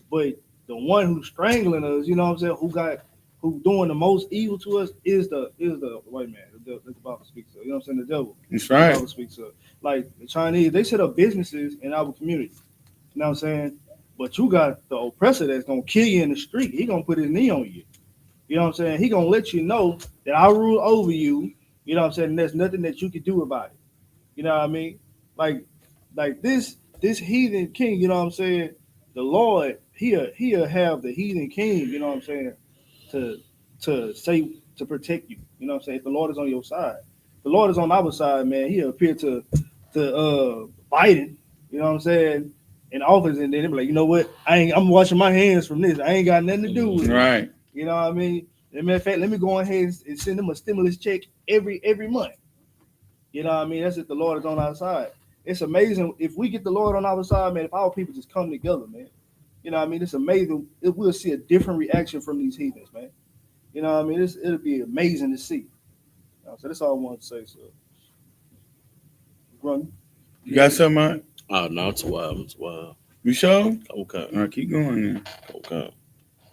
But the one who's strangling us, you know what I'm saying, who doing the most evil to us is the white man. The Bible speaks of. You know what I'm saying? The devil. That's right. The Bible speaks of. Like the Chinese, they set up businesses in our community. You know what I'm saying? But you got the oppressor that's gonna kill you in the street. He gonna put his knee on you. You know what I'm saying? He gonna let you know that I rule over you. You know what I'm saying? And there's nothing that you can do about it. You know what I mean? Like this heathen king. You know what I'm saying? The Lord, he'll have the heathen king. You know what I'm saying? To protect you. You know what I'm saying? If the Lord is on your side, the Lord is on our side, man. He'll appear to Biden. You know what I'm saying? In office, and then they'll be like, you know what? I'm washing my hands from this. I ain't got nothing to do with it. Right. You know what I mean? As a matter of fact, let me go ahead and send them a stimulus check every month. You know what I mean? That's if the Lord is on our side. It's amazing if we get the Lord on our side, man. If our people just come together, man. You know what I mean? It's amazing. We'll see a different reaction from these heathens, man. You know what I mean? It'll be amazing to see. So that's all I wanted to say. So, run. You got something, man? Oh no, it's wild. You sure? Okay. All right, keep going then. Okay.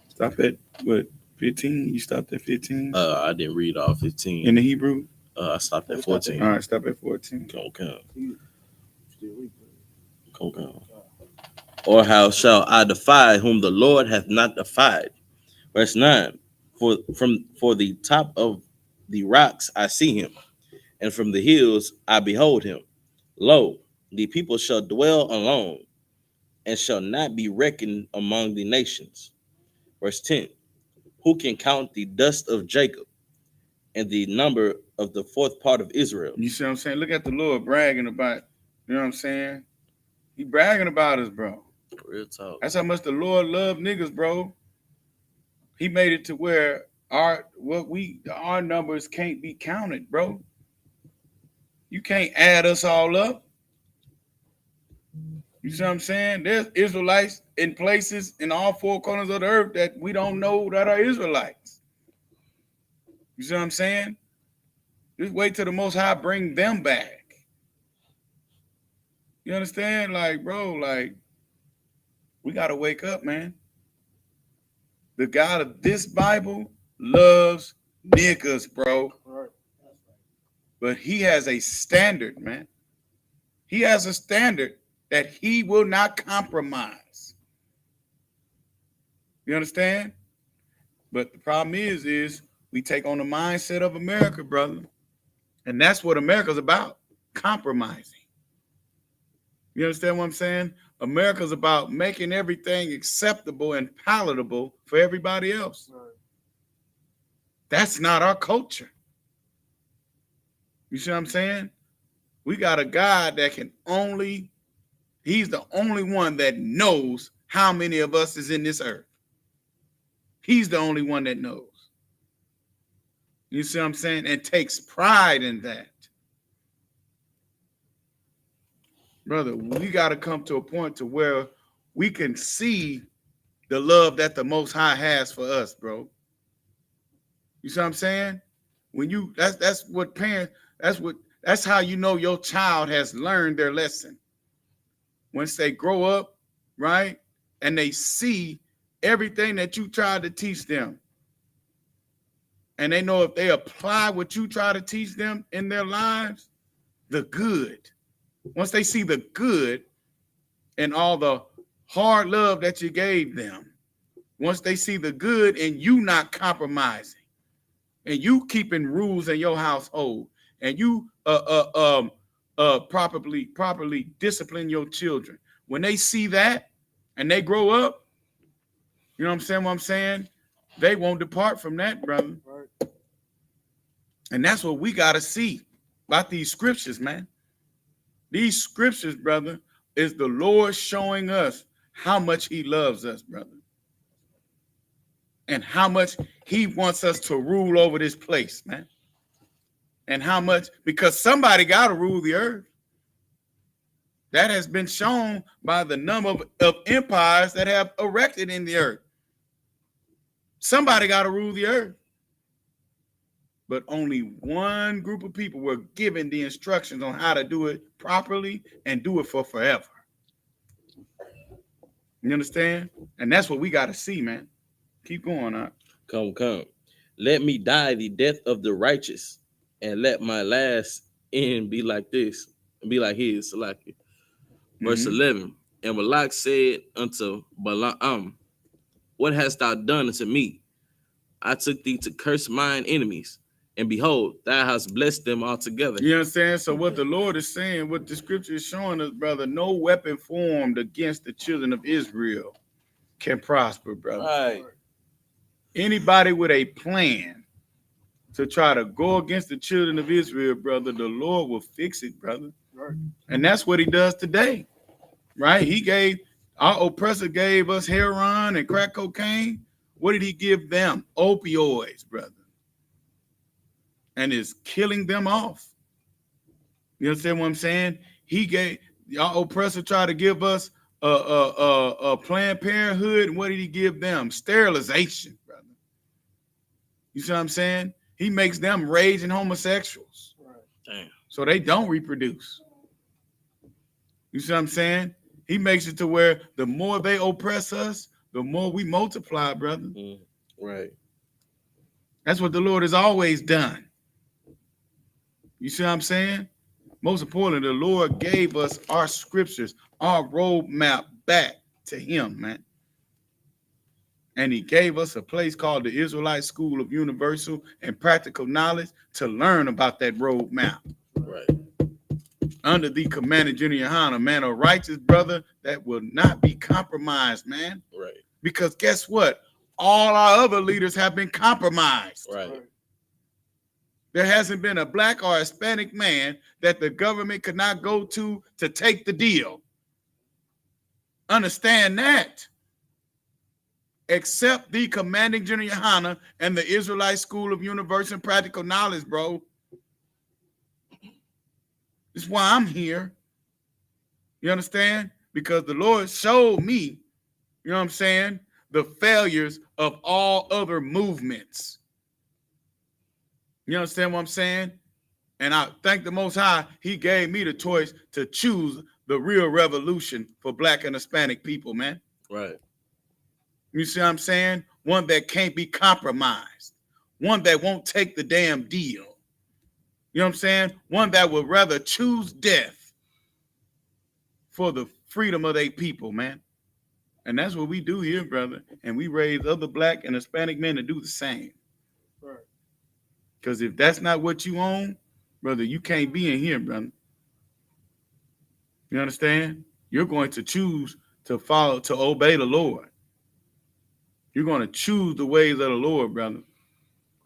Stop at what? 15? You stopped at 15? I didn't read all 15. In the Hebrew? I stopped at 14. All right, stop at 14. Okay. Okay. Or how shall I defy whom the Lord hath not defied? Verse 9. For the top of the rocks I see him, and from the hills I behold him. Lo, the people shall dwell alone, and shall not be reckoned among the nations. Verse 10. Who can count the dust of Jacob and the number of the fourth part of Israel? You see what I'm saying? Look at the Lord bragging about, you know what I'm saying? He bragging about us, bro. Real talk. That's how much the Lord loved niggas, bro. He made it to where our numbers can't be counted, bro. You can't add us all up. You see what I'm saying? There's Israelites in places in all four corners of the earth that we don't know that are Israelites. You see what I'm saying? Just wait till the Most High bring them back. You understand? Like, bro, like, we got to wake up, man. The God of this Bible loves niggas, bro. But he has a standard, man. He has a standard that he will not compromise. You understand? But the problem is we take on the mindset of America, brother. And that's what America's about, compromising. You understand what I'm saying? America's about making everything acceptable and palatable for everybody else. Right. That's not our culture. You see what I'm saying? We got a God that he's the only one that knows how many of us is in this earth. He's the only one that knows. You see what I'm saying? And takes pride in that. Brother, we got to come to a point to where we can see the love that the Most High has for us, bro. You see what I'm saying? When you that's what parents, that's how you know your child has learned their lesson. Once they grow up, right? And they see everything that you tried to teach them. And they know if they apply what you try to teach them in their lives, the good. Once they see the good and all the hard love that you gave them, once they see the good and you not compromising, and you keeping rules in your household, and you properly discipline your children, when they see that and they grow up, you know what I'm saying? They won't depart from that, brother. Right. And that's what we got to see about these scriptures, man. These scriptures, brother, is the Lord showing us how much he loves us, brother. And how much he wants us to rule over this place, man. And how much, because somebody got to rule the earth. That has been shown by the number of empires that have erected in the earth. Somebody got to rule the earth. But only one group of people were given the instructions on how to do it properly and do it for forever. You understand? And that's what we got to see, man. Keep going on. Come. Let me die the death of the righteous, and let my last end be like this, and be like his. Like verse 11. And Balak said unto Balaam, what hast thou done unto me? I took thee to curse mine enemies, and behold, thou hast blessed them altogether. You understand? So what the Lord is saying, what the scripture is showing us, brother, no weapon formed against the children of Israel can prosper, brother. Right. Anybody with a plan to try to go against the children of Israel, brother, the Lord will fix it, brother. Right. And that's what he does today, right? Our oppressor gave us heroin and crack cocaine. What did he give them? Opioids, brother. And is killing them off. You understand what I'm saying? Our oppressor tried to give us a Planned Parenthood, and what did he give them? Sterilization, brother. You see what I'm saying? He makes them raging homosexuals. Right. Damn. So they don't reproduce. You see what I'm saying? He makes it to where the more they oppress us, the more we multiply, brother. Right. That's what the Lord has always done. You see what I'm saying? Most importantly, the Lord gave us our scriptures, our roadmap back to him, man. And he gave us a place called the Israelite School of Universal and Practical Knowledge to learn about that roadmap. Right. Under the commanding Junior YAHANNA, man, a righteous brother that will not be compromised, man. Right. Because guess what? All our other leaders have been compromised. Right. There hasn't been a black or Hispanic man that the government could not go to take the deal. Understand that. Except the commanding Junior YAHANNA and the Israelite School of Universal and Practical Knowledge, bro. That's why I'm here. You understand? Because the Lord showed me, you know what I'm saying, the failures of all other movements. You understand what I'm saying? And I thank the Most High, he gave me the choice to choose the real revolution for black and Hispanic people, man. Right. You see what I'm saying? One that can't be compromised. One that won't take the damn deal. You know what I'm saying? One that would rather choose death for the freedom of their people, man. And that's what we do here, brother. And we raise other black and Hispanic men to do the same. Right. Because if that's not what you own, brother, you can't be in here, brother. You understand? You're going to choose to follow, to obey the Lord. You're going to choose the ways of the Lord, brother.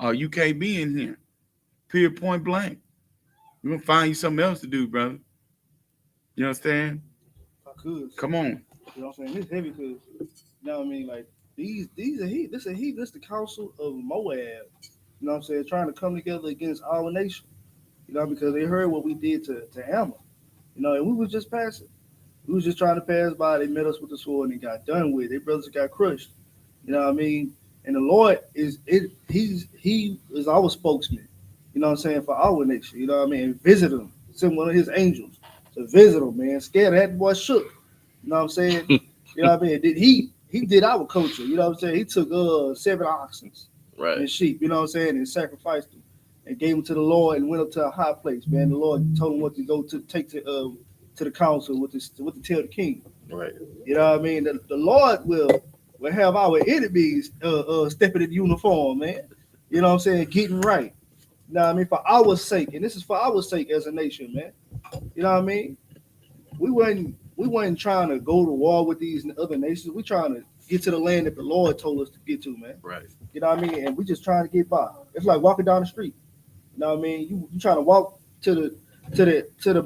Or you can't be in here. Period, point blank. You're going to find you something else to do, brother. You understand? I could. Come on. You know what I'm saying? It's heavy because, you know what I mean? Like, these are heat. This is the council of Moab. You know what I'm saying? Trying to come together against our nation. You know, because they heard what we did to Ammon. You know, and we was just passing. We was just trying to pass by. They met us with the sword and got done with. Their brothers got crushed. You know what I mean? And the Lord he is our spokesman. You know what I'm saying, for our nation. You know what I mean? And visit them. Send one of his angels to visit them, man. Scared that boy shook. You know what I'm saying? You know what I mean? He did our culture. You know what I'm saying? He took 7 oxen and sheep. You know what I'm saying? And sacrificed them and gave them to the Lord and went up to a high place, man. The Lord told him what to go to take to the council, what to tell the king. Right. You know what I mean? The Lord will have our enemies stepping in uniform, man. You know what I'm saying? Getting right. You know what I mean? For our sake, and this is for our sake as a nation, man. You know what I mean? We wasn't trying to go to war with these other nations. We trying to get to the land that the Lord told us to get to, man. Right. You know what I mean? And we just trying to get by. It's like walking down the street. You know what I mean? You trying to walk to the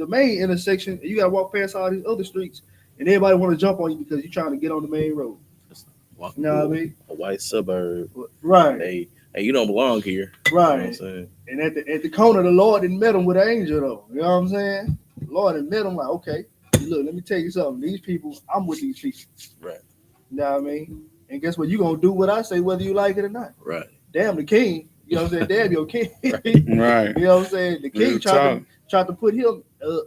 main intersection, and you gotta walk past all these other streets, and everybody want to jump on you because you're trying to get on the main road. You know what I mean? A white suburb. Right. Hey, you don't belong here. Right. You know what I'm saying? And at the corner, the Lord didn't met him with an angel, though. You know what I'm saying? The Lord had met him like, okay, look, let me tell you something. These people, I'm with these people. Right. You know what I mean? And guess what? You're going to do what I say, whether you like it or not. Right. Damn the king. You know what I'm saying? Damn your king. Right. You know what I'm saying? The king tried to put him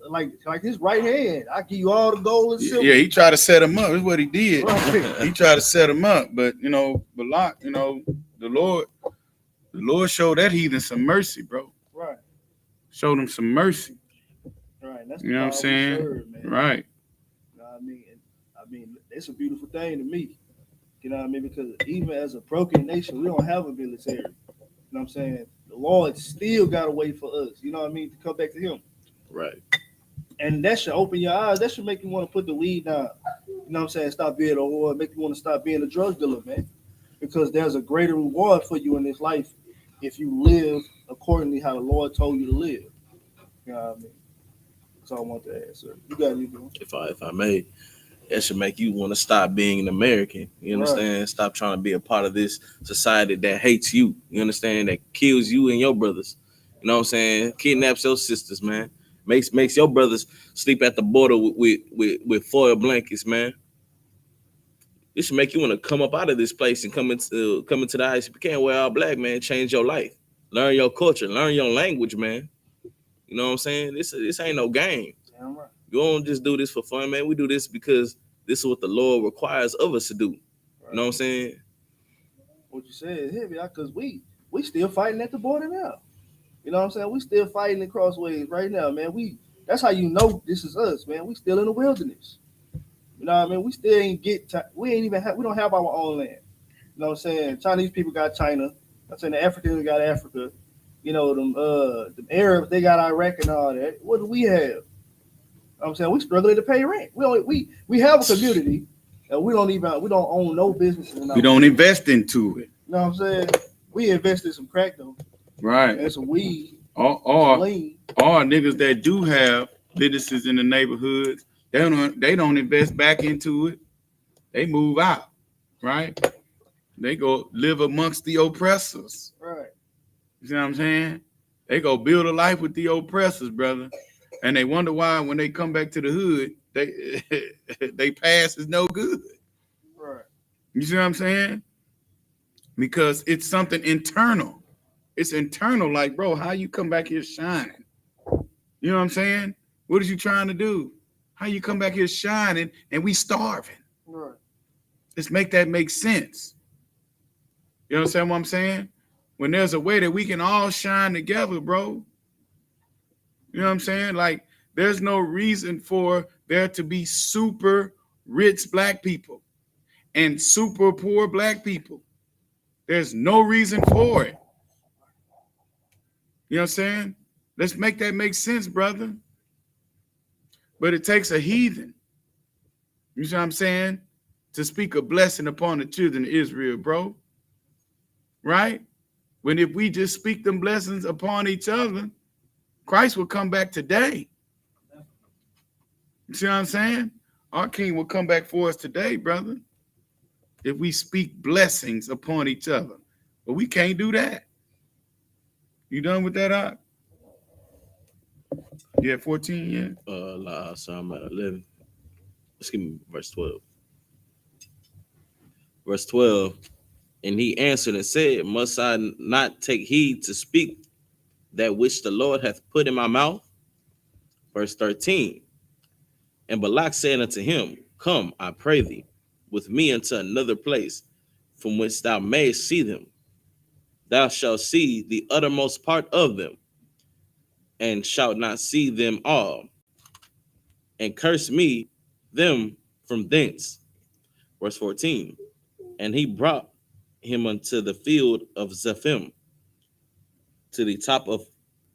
like his right hand. I give you all the gold and silver. Yeah, he tried to set him up. That's what he did. Right. He tried to set him up. But, you know, Balak, you know, the Lord showed that heathen some mercy, bro. Right. Showed him some mercy. Right. That's You know what I'm saying? serve, man. Right. You know what I mean? I mean, it's a beautiful thing to me. You know what I mean? Because even as a broken nation, we don't have a military. You know what I'm saying? The Lord still got a way for us, you know what I mean, to come back to him. Right. And that should open your eyes. That should make you want to put the weed down. You know what I'm saying? Stop being a whore. Make you want to stop being a drug dealer, man. Because there's a greater reward for you in this life if you live accordingly how the Lord told you to live. You know what I mean? That's all I want to add, sir. You got anything? If I may, that should make you want to stop being an American. You understand? Right. Stop trying to be a part of this society that hates you. You understand? That kills you and your brothers. You know what I'm saying? Kidnaps your sisters, man. Makes your brothers sleep at the border with foil blankets, man. This should make you want to come up out of this place and come into the I.S.U.P.K and wear all black, man. Change your life. Learn your culture. Learn your language, man. You know what I'm saying? This ain't no game. Damn right. You don't just do this for fun, man. We do this because this is what the Lord requires of us to do. Right. You know what I'm saying? What you said is heavy, because we still fighting at the border now. You know what I'm saying? We still fighting in crossways right now, man. That's how you know this is us, man. We still in the wilderness. You know what I mean? We still ain't we don't have our own land. You know what I'm saying? Chinese people got China. I'm saying the Africans got Africa. You know, them Arabs, they got Iraq and all that. What do we have? You know what I'm saying? We struggling to pay rent. We have a community, and we don't own no businesses. We don't invest into it. You know what I'm saying? We invest in some crack though. Right. And some weed. Or niggas that do have businesses in the neighborhoods, they don't invest back into it. They move out. Right? They go live amongst the oppressors. Right. You see what I'm saying? They go build a life with the oppressors, brother. And they wonder why when they come back to the hood, they past is no good. Right. You see what I'm saying? Because it's something internal. It's internal, like, bro, how you come back here shining? You know what I'm saying? What is you trying to do? How you come back here shining and we starving? Right. Let's make that make sense. You understand what I'm saying? When there's a way that we can all shine together, bro. You know what I'm saying? Like, there's no reason for there to be super rich black people and super poor black people. There's no reason for it. You know what I'm saying? Let's make that make sense, brother. But it takes a heathen, you see what I'm saying, to speak a blessing upon the children of Israel, bro. Right? When if we just speak them blessings upon each other, Christ will come back today. You see what I'm saying? Our King will come back for us today, brother. If we speak blessings upon each other. But we can't do that. You done with that, Ak? Yeah, 14, yeah? So I'm at 11. Let's give me verse 12. Verse 12. And he answered and said, must I not take heed to speak that which the Lord hath put in my mouth? Verse 13. And Balak said unto him, come, I pray thee, with me unto another place, from whence thou mayest see them. Thou shalt see the uttermost part of them, and shalt not see them all. And curse me them from thence. Verse 14. And he brought him unto the field of Zephim, to the top of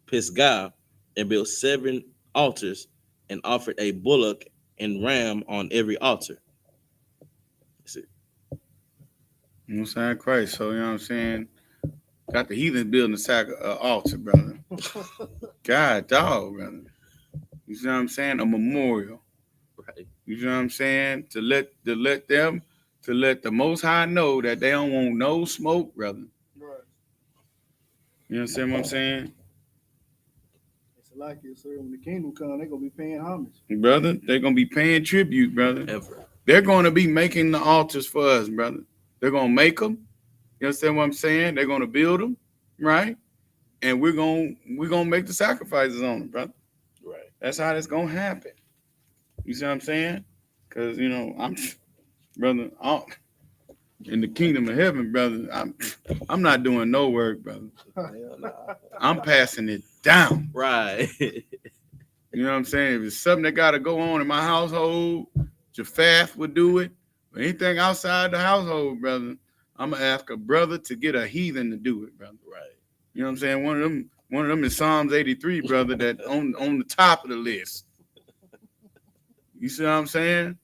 Pisgah, and built 7 altars, and offered a bullock and ram on every altar. That's it. You know what I'm saying? Christ. So, you know what I'm saying? Got the heathen building a altar, brother. God, dog, brother. You see what I'm saying? A memorial. Right. You know what I'm saying? To let the Most High know that they don't want no smoke, brother. Right. You understand what I'm saying? It's like it, sir. When the kingdom comes, they're gonna be paying homage. Brother, they're gonna be paying tribute, brother. Ever. They're gonna be making the altars for us, brother. They're gonna make them. You understand what I'm saying? They're gonna build them, right? And we're gonna make the sacrifices on them, brother. Right. That's how that's gonna happen. You see what I'm saying? Because brother, in the kingdom of heaven, brother, I'm not doing no work, brother. I'm passing it down. Right. You know what I'm saying? If it's something that got to go on in my household, Japheth would do it. But anything outside the household, brother, I'm gonna ask a brother to get a heathen to do it, brother. Right. You know what I'm saying? One of them is Psalms 83, brother, that on the top of the list. You see what I'm saying?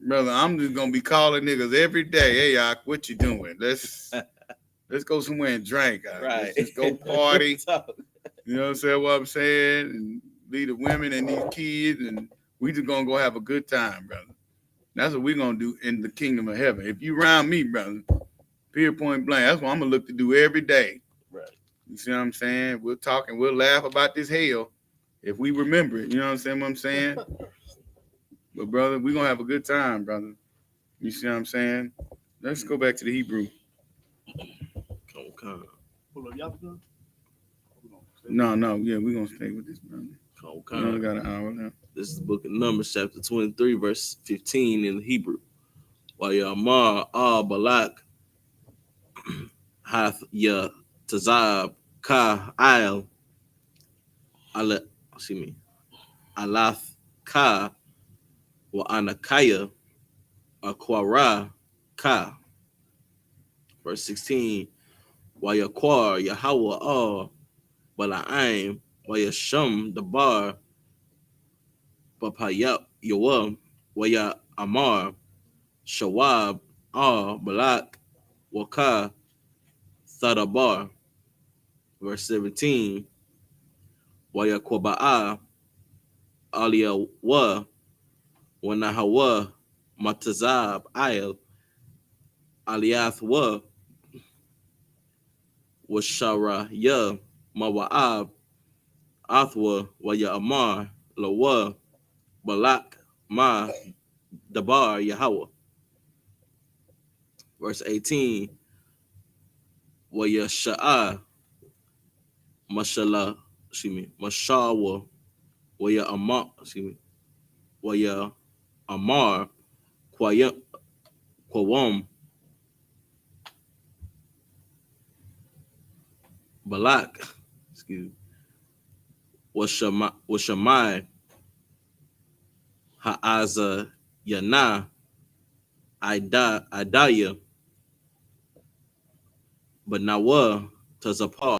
Brother, I'm just gonna be calling niggas every day. Hey, Ak, what you doing? Let's go somewhere and drink. Right. Let's just go party. You know what I'm saying? And leave the women and these kids, and we just gonna go have a good time, brother. That's what we're gonna do in the kingdom of heaven. If you around me, brother, period, point blank, that's what I'm gonna look to do every day. Right. You see what I'm saying? We'll talk and we'll laugh about this hell if we remember it. You know what I'm saying? But brother, we're gonna have a good time, brother. You see what I'm saying? Let's go back to the Hebrew. Come. Hold up, y'all done? No, yeah, we're gonna stay with this, brother. We only Come. got an hour now. This is the book of Numbers, chapter 23, verse 15 in the Hebrew. YAHANNA Balak hath Tazab Ka Al Alath Ka wa Anakaya Aquara Ka. Verse 16. Wayakwar Yahweh Bala'im Wayashum Dabar Papayap Yoam Waya Amar Shawab Balak Waka Thadabar. Verse 17. Wayakwabaa Aliyawa Wanahawa Matazab Ayel Aliathwa Washaraya Mawa'ab Athwa Waya Amar Lawa Balak Ma Dabar Yahweh. Verse 18. Waya Sha'a Mashallah Mashawa Waya Amar Waya Amar Kwawam Balak Washamai Ha'aza Yana Idaya Banawa Tazapar.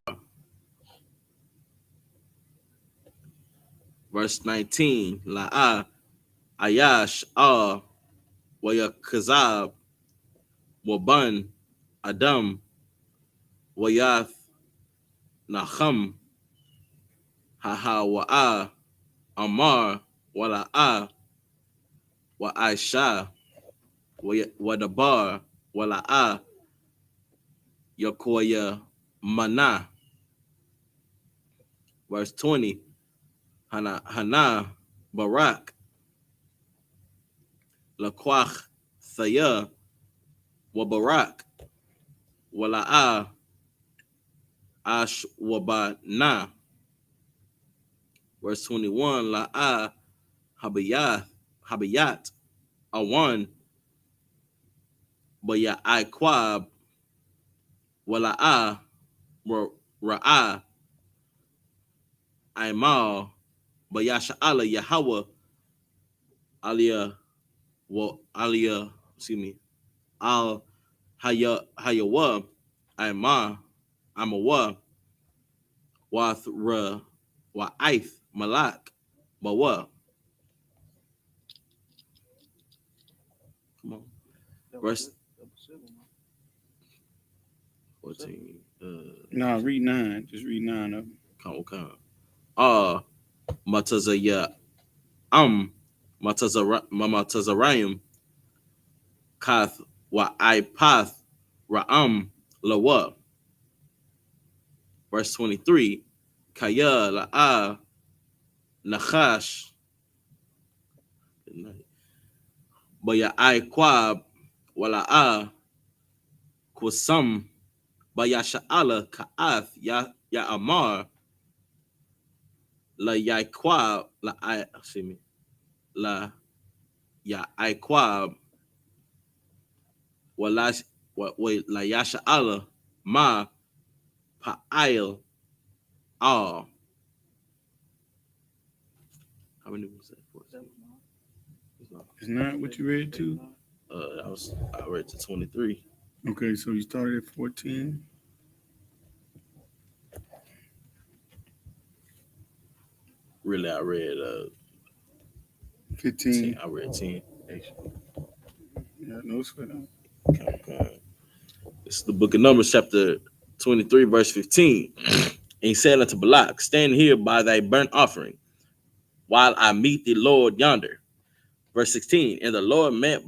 Verse 19, La'a Ayash Ah Waya Kazab Waban Adam Wayath Naham Haha Wa'a Amar Wala'a Wa Aisha Wadabar Wala'a Yakoya Mana. Verse 20, Hana Barak Laquach Thaya Wabarak Wala'a Ash Wabana. Verse 21, La'a Habayat Awan Baya Iquab Wala'a Ra'a Aimal Bayasha Allah Yahweh Aliyah Aliyah, excuse me, Al Hayawa Aima Amawa Wathra Wa'ith Malak Bawa. Come on. Verse 14. No, read 9. Just read 9 of them. Come. Matazaya Matazarayim Kath wa Ipath Ra'am Lawa. Verse 23, Kaya La'a Nachash Baya Iquab Wala'a Kusam Baya Sha'ala Ka'ath Ya Amar La Yaiquab La Yaiquab Wala La Yasha Allah Ma Pa'il All. How many was that? It's not what you read to? I read to 23. Okay, so you started at 14. Really, I read 15. 10. I read 10. Yeah, no sweat. Okay. This is the book of Numbers, chapter 23, verse 15. And he said unto Balak, stand here by thy burnt offering, while I meet the Lord yonder. Verse 16. And the Lord met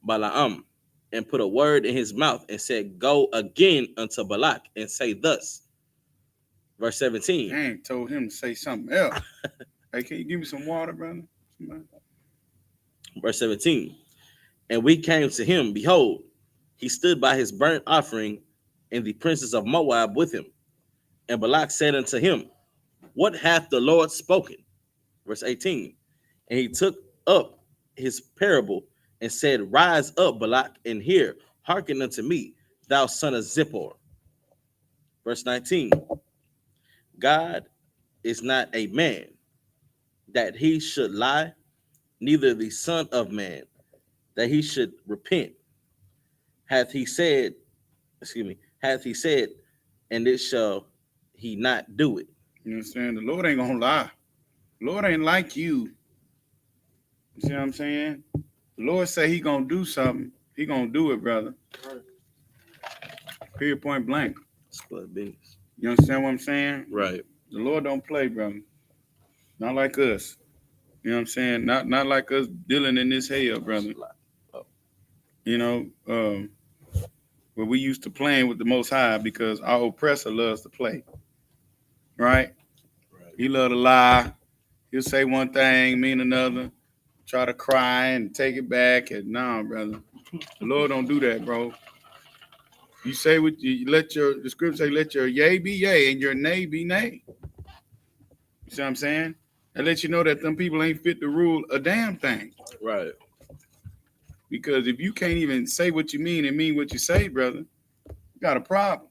Balaam, and put a word in his mouth, and said, go again unto Balak, and say thus. Verse 17. Dang, told him to say something else. Hey, can you give me some water, brother? Verse 17. And we came to him, behold, he stood by his burnt offering, and the princes of Moab with him. And Balak said unto him, what hath the Lord spoken? Verse 18. And he took up his parable and said, rise up, Balak, and hear, hearken unto me, thou son of Zippor. Verse 19. God is not a man, that he should lie, neither the son of man, that he should repent. Hath he said, and it shall he not do it. You know what I'm saying? The Lord ain't gonna lie. The Lord ain't like you. You see what I'm saying? The Lord say he gonna do something. He gonna do it, brother. Period, point blank. Split business. You understand what I'm saying? Right. The Lord don't play, brother. Not like us. You know what I'm saying? Not like us dealing in this hell, brother. You know, where we used to playing with the Most High because our oppressor loves to play. Right? He love to lie. He'll say one thing, mean another. Try to cry and take it back. And nah, brother. The Lord don't do that, bro. You say what you the scripture say, let your yea be yea and your nay be nay. You see what I'm saying? That lets you know that them people ain't fit to rule a damn thing. Right. Because if you can't even say what you mean and mean what you say, brother, you got a problem.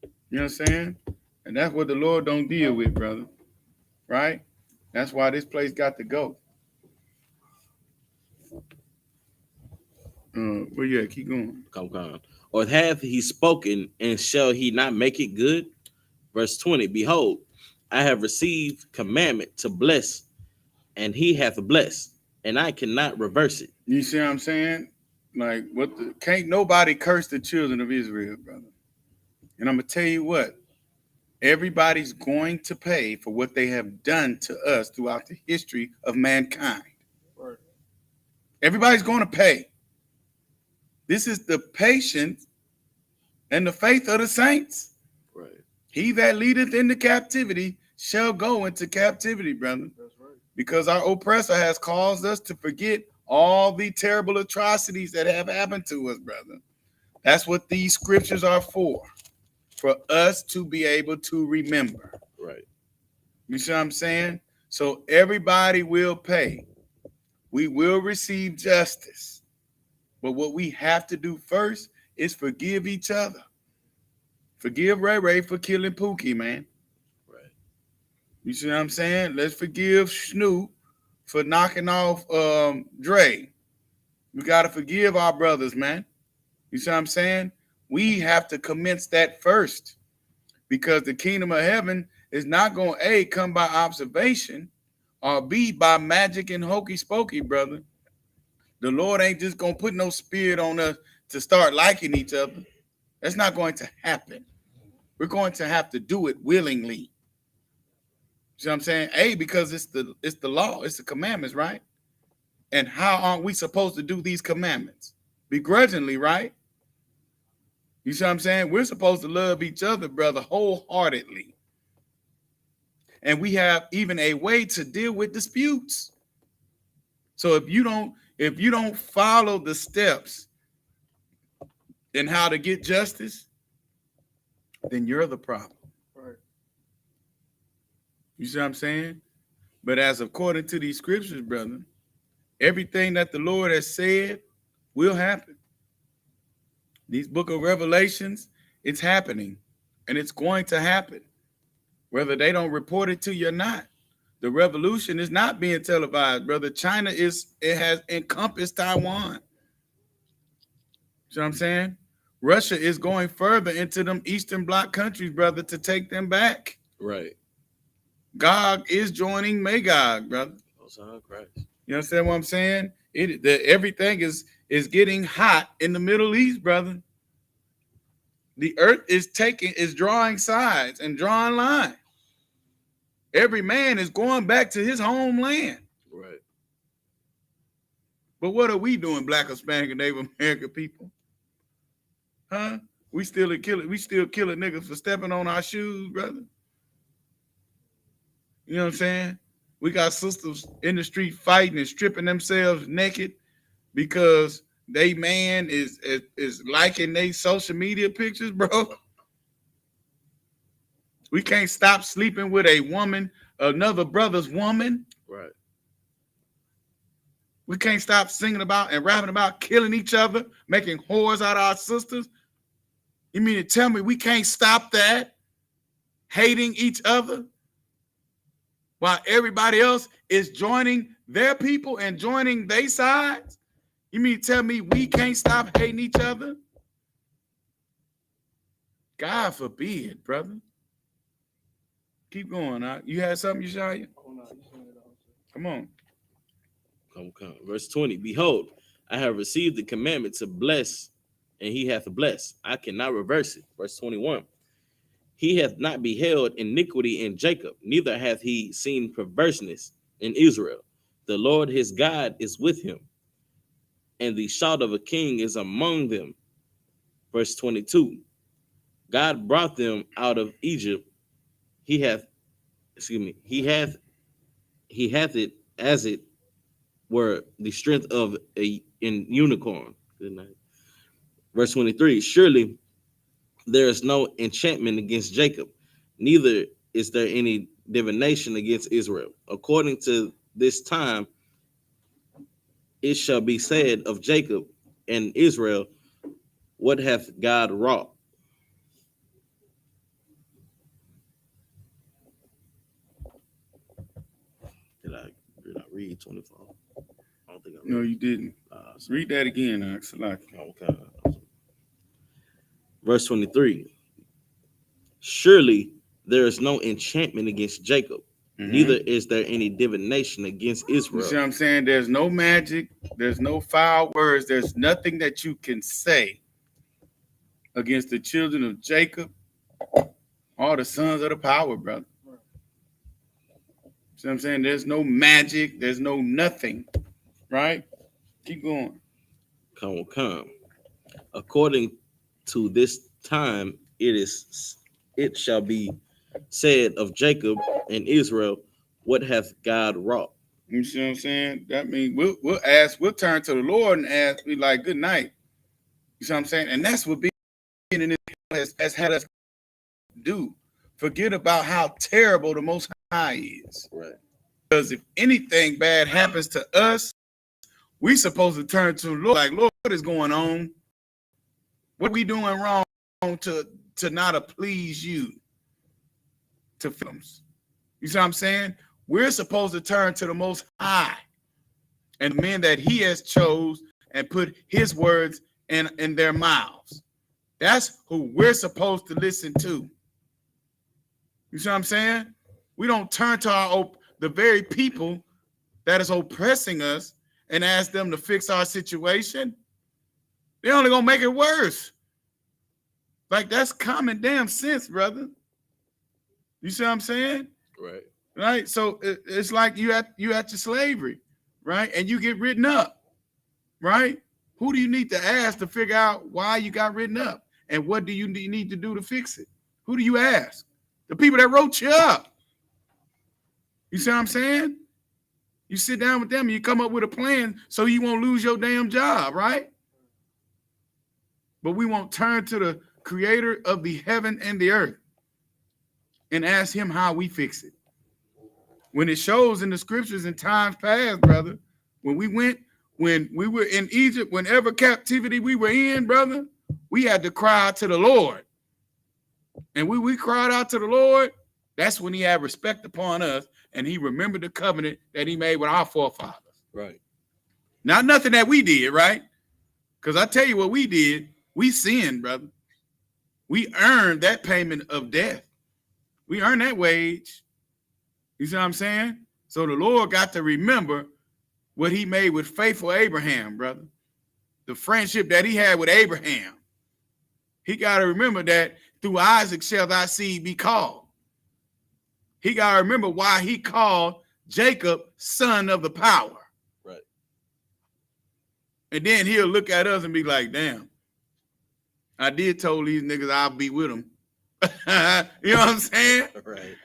You know what I'm saying? And that's what the Lord don't deal with, brother. Right? That's why this place got to go. Where you at? Keep going. Come. Or hath he spoken, and shall he not make it good? Verse 20. Behold, I have received commandment to bless, and he hath blessed, and I cannot reverse it. You see what I'm saying? Like, can't nobody curse the children of Israel, brother. And I'm gonna tell you what, everybody's going to pay for what they have done to us throughout the history of mankind. Right. Everybody's going to pay. This is the patience and the faith of the saints. Right. He that leadeth into captivity shall go into captivity, brother. That's right. Because our oppressor has caused us to forget all the terrible atrocities that have happened to us, brother. That's what these scriptures are for us to be able to remember. Right. You see what I'm saying? So everybody will pay. We will receive justice. But what we have to do first is forgive each other. Forgive Ray Ray for killing Pookie, man. Right. You see what I'm saying? Let's forgive Snoop for knocking off Dre. We got to forgive our brothers, man. You see what I'm saying? We have to commence that first, because the kingdom of heaven is not going to A, come by observation, or B, by magic and hokey spokey, brother. The Lord ain't just going to put no spirit on us to start liking each other. That's not going to happen. We're going to have to do it willingly. See what I'm saying? A, because it's the law, it's the commandments, right? And how aren't we supposed to do these commandments? Begrudgingly, right? You see what I'm saying? We're supposed to love each other, brother, wholeheartedly. And we have even a way to deal with disputes. So if you don't follow the steps in how to get justice, then you're the problem. Right. You see what I'm saying? But as according to these scriptures, brother, everything that the Lord has said will happen. These book of Revelations, it's happening, and it's going to happen, whether they don't report it to you or not. The revolution is not being televised, brother. China has encompassed Taiwan. See what I'm saying? Russia is going further into them Eastern Bloc countries, brother, to take them back. Right. Gog is joining Magog, brother. Christ. You understand what I'm saying? Everything is getting hot in the Middle East, brother. The earth is drawing sides and drawing lines. Every man is going back to his homeland. Right. But what are we doing, Black, Hispanic, and Native American people? Huh? We still killing niggas for stepping on our shoes, brother. You know what I'm saying? We got sisters in the street fighting and stripping themselves naked because they man is liking they social media pictures, bro. We can't stop sleeping with a woman, another brother's woman. Right. We can't stop singing about and rapping about killing each other, making whores out of our sisters. You mean to tell me we can't stop that? Hating each other while everybody else is joining their people and joining their sides? You mean to tell me we can't stop hating each other? God forbid, brother. Keep going. You had something, Yeshaya? Oh, no, you saying it all. Come on. Come. Verse 20. Behold, I have received the commandment to bless, and he hath blessed. I cannot reverse it. Verse 21. He hath not beheld iniquity in Jacob, neither hath he seen perverseness in Israel. The Lord his God is with him, and the shout of a king is among them. Verse 22. God brought them out of Egypt. He hath it as it were the strength of an unicorn. Good night. Verse 23. Surely there is no enchantment against Jacob, neither is there any divination against Israel. According to this time, it shall be said of Jacob and Israel, what hath God wrought? Did I read 24? I don't think I read. No, you didn't. Read that again, Salaki. Okay. Verse 23. Surely there is no enchantment against Jacob, neither is there any divination against You see what Israel. I'm saying? There's no magic. There's no foul words. There's nothing that you can say against the children of Jacob or the sons of the power, brother. See what I'm saying? There's no magic. There's no nothing. Right? Keep going. Come. According to this time, it shall be said of Jacob and Israel, what hath God wrought? You see what I'm saying? That means we'll turn to the Lord and ask, be like, good night. You see what I'm saying? And that's what being in this has had us do. Forget about how terrible the Most High is. Right. Because if anything bad happens to us, we supposed to turn to the Lord, like, Lord, what is going on? What are we doing wrong to not please you? To films. You see what I'm saying? We're supposed to turn to the Most High and the men that He has chose and put His words in their mouths. That's who we're supposed to listen to. You see what I'm saying? We don't turn to the very people that is oppressing us and ask them to fix our situation. They're only gonna make it worse. Like, that's common damn sense, brother. You see what I'm saying? Right. Right. So it's like you at your slavery, right? And you get written up, right? Who do you need to ask to figure out why you got written up? And what do you need to do to fix it? Who do you ask? The people that wrote you up. You see what I'm saying? You sit down with them and you come up with a plan so you won't lose your damn job, right? But we won't turn to the creator of the heaven and the earth and ask him how we fix it. When it shows in the scriptures in times past, brother, when we were in Egypt, whenever captivity we were in, brother, we had to cry out to the Lord. And when we cried out to the Lord, that's when he had respect upon us and he remembered the covenant that he made with our forefathers. Right. Not nothing that we did, right? Because I tell you what we did, we sinned, brother. We earned that payment of death. We earned that wage. You see what I'm saying? So the Lord got to remember what he made with faithful Abraham, brother. The friendship that he had with Abraham. He got to remember that through Isaac shall thy seed be called. He got to remember why he called Jacob son of the power. Right. And then he'll look at us and be like, damn, I did told these niggas I'll be with them. You know what I'm saying? Right.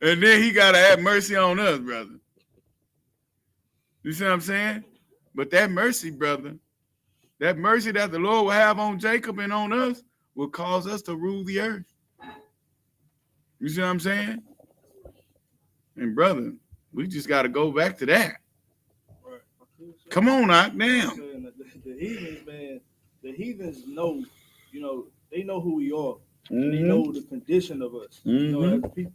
And then he got to have mercy on us, brother. You see what I'm saying? But that mercy, brother, that mercy that the Lord will have on Jacob and on us will cause us to rule the earth. You see what I'm saying? And brother, we just got to go back to that. Come on, out now. The heathens, man, the heathens know, they know who we are. Mm-hmm. They know the condition of us. As people.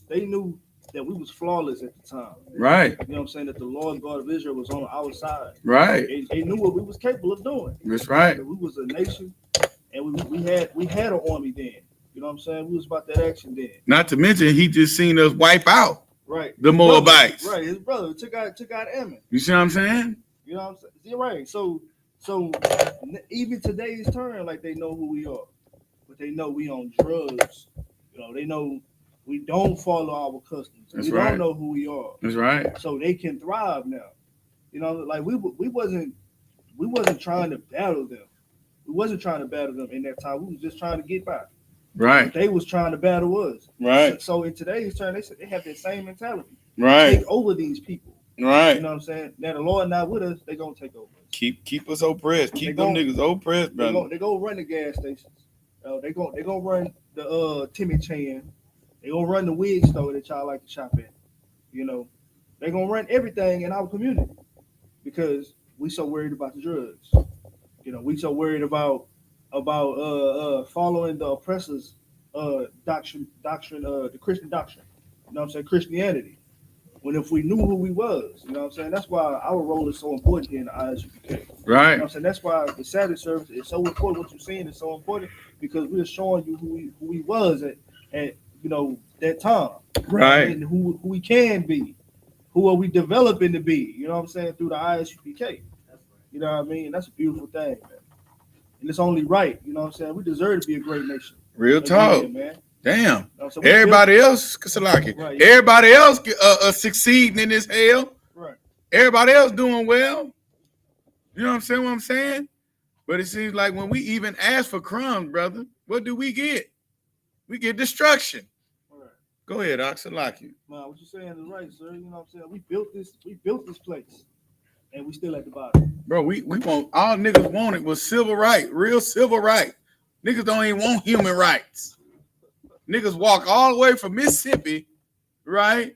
They knew that we was flawless at the time. Right. You know what I'm saying? That the Lord God of Israel was on our side. Right. They knew what we was capable of doing. That's right. That we was a nation, and we had an army then. You know what I'm saying? We was about that action then. Not to mention, he just seen us wipe out the Moabites. Right. His brother took out Ammon. You see what I'm saying? You know what I'm saying? You're right. So even today's turn, like they know who we are, but they know we on drugs. They know we don't follow our customs. That's we right. don't know who we are. That's right. So they can thrive now. Like we wasn't trying to battle them. We wasn't trying to battle them in that time. We was just trying to get by. Right. They was trying to battle us. Right. So in today's turn, they have that same mentality. Right. Take over these people. Right. You know what I'm saying? Now the Lord not with us, they gonna take over us. Keep us oppressed. Keep them niggas oppressed, brother. They go run the gas stations. They gonna run the Timmy Chan. They gonna run the wig store that y'all like to shop at. They gonna run everything in our community because we so worried about the drugs. We so worried about following the oppressors' doctrine, the Christian doctrine. You know what I'm saying? Christianity. When if we knew who we was, you know what I'm saying? That's why our role is so important here in the I.S.U.P.K. Right. You know what I'm saying? That's why the Sabbath service is so important. What you're saying is so important because we're showing you who we was and that time. Right. And who we can be. Who are we developing to be? You know what I'm saying? Through the I.S.U.P.K. You know what I mean? That's a beautiful thing, man. And it's only right. You know what I'm saying? We deserve to be a great nation. Real talk. Man. Damn. So everybody else, Salaki, right. Everybody else succeeding in this hell. Right. Everybody else doing well. You know what I'm saying? But it seems like when we even ask for crumbs, brother, what do we get? We get destruction. Right. Go ahead, Salaki. Nah, what you're saying is right, sir. You know what I'm saying? We built this place. And we still at the bottom. Bro, we want, all niggas wanted was civil right, real civil right. Niggas don't even want human rights. Niggas walk all the way from Mississippi, right?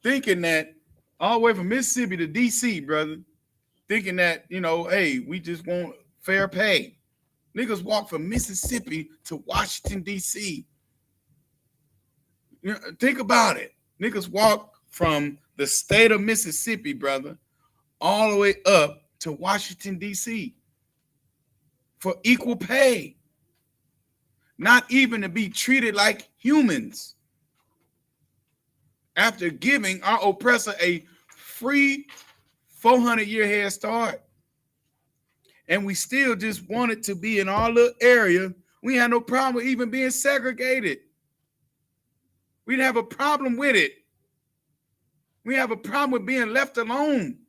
Thinking that, all the way from Mississippi to DC, brother, thinking that, hey, we just want fair pay. Niggas walk from Mississippi to Washington, DC. Think about it. Niggas walk from the state of Mississippi, brother, all the way up to Washington, D.C. for equal pay. Not even to be treated like humans. After giving our oppressor a free 400-year head start. And we still just wanted to be in our little area. We had no problem with even being segregated. We didn't have a problem with it. We have a problem with being left alone.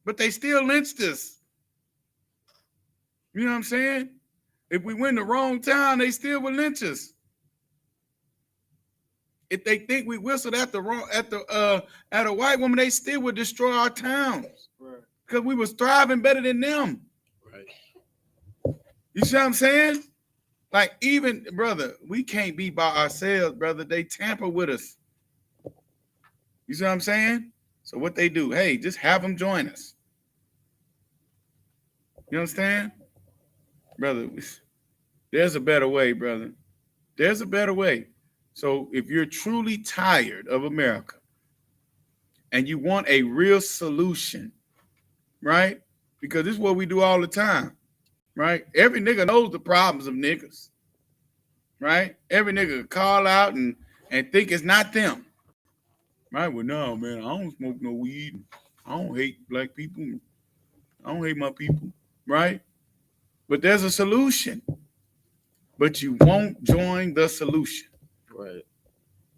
But they still lynched us. You know what I'm saying? If we went the wrong town, they still would lynch us. If they think we whistled at a white woman, they still would destroy our towns. Right. Because we was thriving better than them. Right. You see what I'm saying? Like, even, brother, we can't be by ourselves, brother. They tamper with us. You see what I'm saying? So what they do, hey, just have them join us. You understand? Brother, there's a better way, brother. There's a better way. So if you're truly tired of America and you want a real solution, right? Because this is what we do all the time, right? Every nigga knows the problems of niggas, right? Every nigga call out and think it's not them. Right? Well, no, man, I don't smoke no weed. I don't hate black people. I don't hate my people, right? But there's a solution. But you won't join the solution. Right.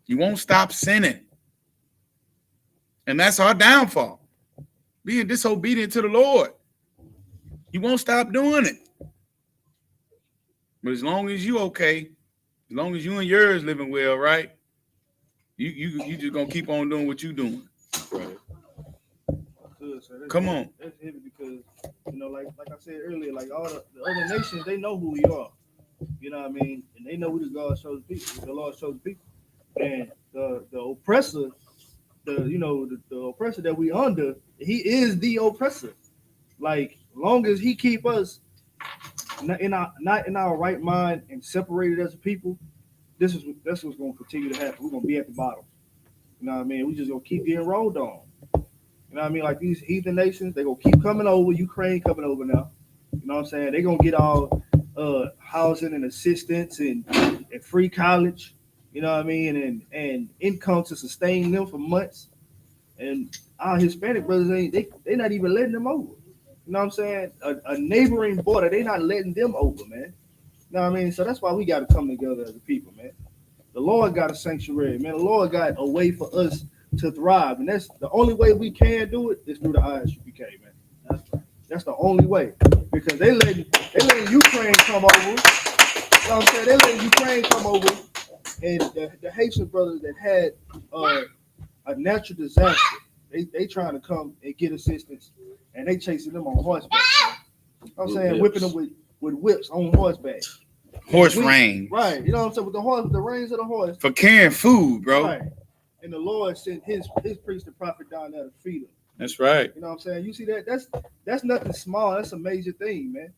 You won't stop sinning. And that's our downfall. Being disobedient to the Lord. You won't stop doing it. But as long as you okay, as long as you and yours living well, right? You just gonna keep on doing what you doing. Right. Come on. That's heavy because, like I said earlier, like all the other nations, they know who we are. You know what I mean? And they know who the God shows people, the Lord shows people. And the oppressor, the oppressor that we under, he is the oppressor. Like, long as he keep us not in our right mind and separated as a people, that's what's going to continue to happen. We're going to be at the bottom. You know what I mean? We just going to keep getting rolled on. You know what I mean? Like these heathen nations, they're going to keep coming over. Ukraine coming over now. You know what I'm saying? They're going to get all housing and assistance and free college. You know what I mean? And income to sustain them for months. And our Hispanic brothers, they're not even letting them over. You know what I'm saying? A neighboring border, they're not letting them over, man. You know what I mean? So that's why we got to come together as a people, man. The Lord got a sanctuary, man. The Lord got a way for us to thrive. And that's the only way we can do it is through the I.S.U.P.K, man. That's the only way. Because they letting Ukraine come over. You know what I'm saying? They letting Ukraine come over. And the Haitian brothers that had a natural disaster, they trying to come and get assistance. And they chasing them on horseback. You know what I'm saying? Whipping them with whips on horseback. Horse reins. Right. You know what I'm saying? With the reins of the horse. For carrying food, bro. Right. And the Lord sent his priest and prophet down there to feed them. That's right. You know what I'm saying? You see that? That's nothing small. That's a major thing, man.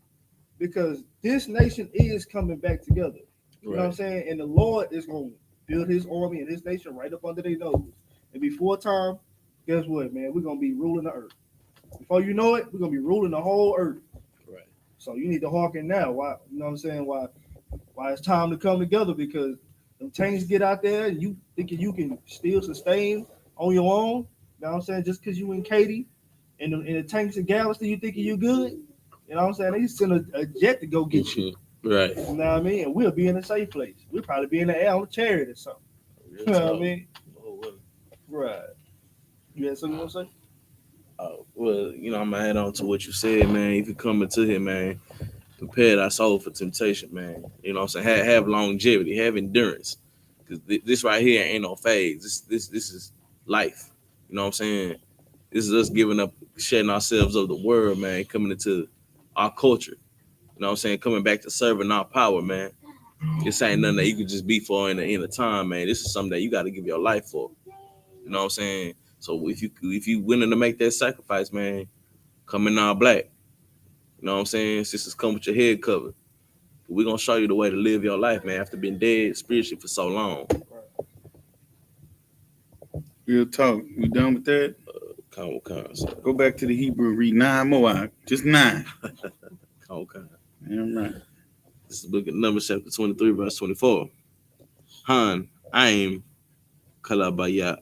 Because this nation is coming back together. You know what I'm saying? And the Lord is going to build his army and his nation right up under their nose. And before time, guess what, man? We're going to be ruling the earth. Before you know it, we're going to be ruling the whole earth. Right. So you need to hearken now. Why? You know what I'm saying? Why why it's time to come together, because them tanks get out there and you thinking you can still sustain on your own. You know what I'm saying? Just because you in Katy and the tanks in Galveston, you thinking you good. You know what I'm saying? They send a jet to go get you. Right. You know what I mean? And we'll be in a safe place. We'll probably be in the air on a chariot or something. You know what I mean? Right. You had something you want to say? Well, you know, I'm gonna add on to what you said, man. If you come into here, man, prepare thy soul for temptation, man. You know what I'm saying? Have longevity, have endurance. Because this right here ain't no phase. This is life. You know what I'm saying? This is us giving up, shedding ourselves of the world, man, coming into our culture. You know what I'm saying? Coming back to serving our power, man. This ain't nothing that you can just be for in the time, man. This is something that you got to give your life for. You know what I'm saying? So if you willing to make that sacrifice, man, come in all black. You know what I'm saying? Sisters, come with your head covered. We're gonna show you the way to live your life, man, after being dead spiritually for so long. Real talk. You done with that? Come. Go back to the Hebrew, read 9 more out. Just 9. Come. Damn right. This is the book of Numbers, chapter 23, verse 24. Han, Aim, Kalabaya,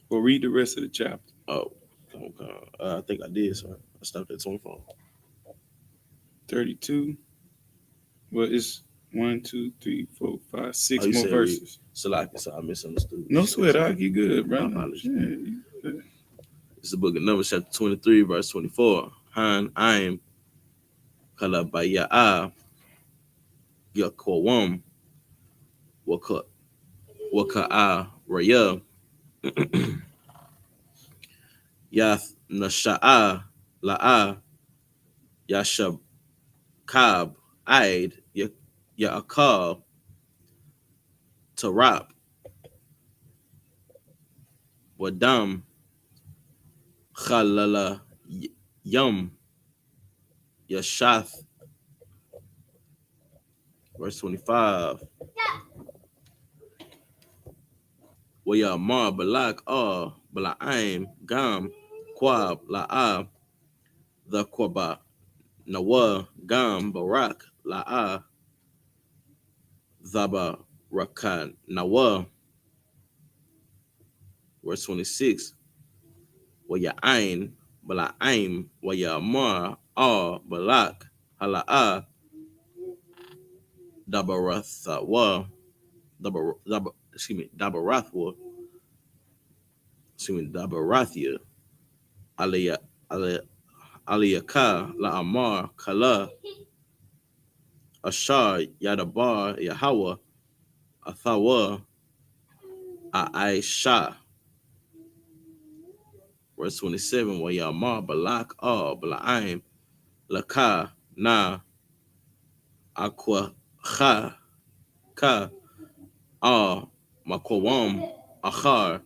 Well, read the rest of the chapter. Oh, come. I think I did, so I stopped at 24. 32. Well, it's 1, 2, 3, 4, 5, 6 more verses. Salaki, so I misunderstood. No sweat, you good, bro. This is the book of Numbers, chapter 23, verse 24. Han, Aim, Kalabaya, Yakwam, Waka'a, Raya, Yath Nasha'a, La'a, Yashab Kab, Aid, Ya'akal, Tarap, Wadam, Khalala, Yum, Yashath. Verse 25. Wayamar Balak Bala'im Gam Quab La'a the Quaba Nawa Gam Barak La'a Zaba Rakan Nawa. Verse 26. Waya'ain Bala'im Wayamar Balak Hala'a Dabarathawa Dabarathwa. Dabarathia Aliyaka La'amar Kala Ashar Yadabar Yahweh Athawa Aisha. Verse 27. Wayamar Balak Bala'im Laka Na Aqua Ka Makwam Achar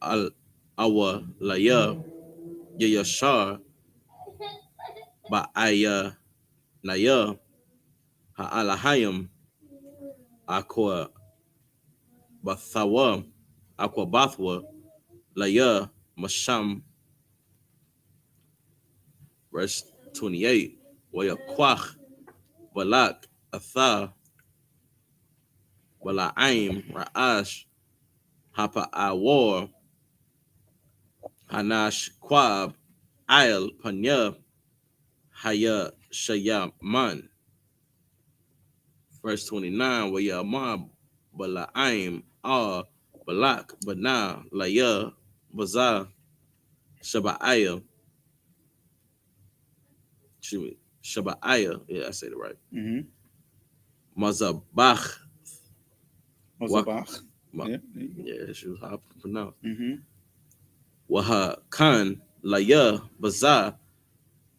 Al Awa Laya Yashar Ba'aya Naya Ha'alahayim Aqua Bathwa Laya Masham. Verse 28. Wayakwach Balak Atha Bala'im Ra'ash Hapa Awar Hanash Quab Ail Panya Haya Shayaman. Verse 29. Wayamar Bala'im Balak Bana Laya Baza Shaba'aya. Shaba'aya. Yeah, I said it right. Mm-hmm. Mazabach. Yeah, she was hard to pronounce. Mm-hmm. Waha Khan Laya Baza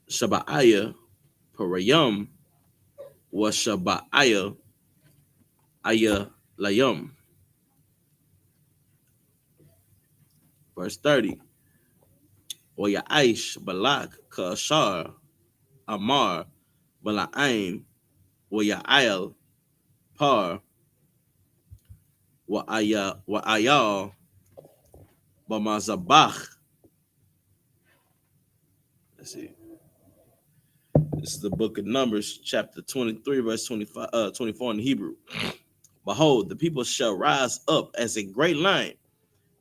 Shaba'aya Parayam wa Shaba'aya Aya Layam. Verse 30. Waya Aish Balak Kashar Amar Bala'aim Waya Ayal Par Wa Ayal Bamazabach. Let's see. This is the book of Numbers, chapter 23, verse 24 in Hebrew. Behold, the people shall rise up as a great lion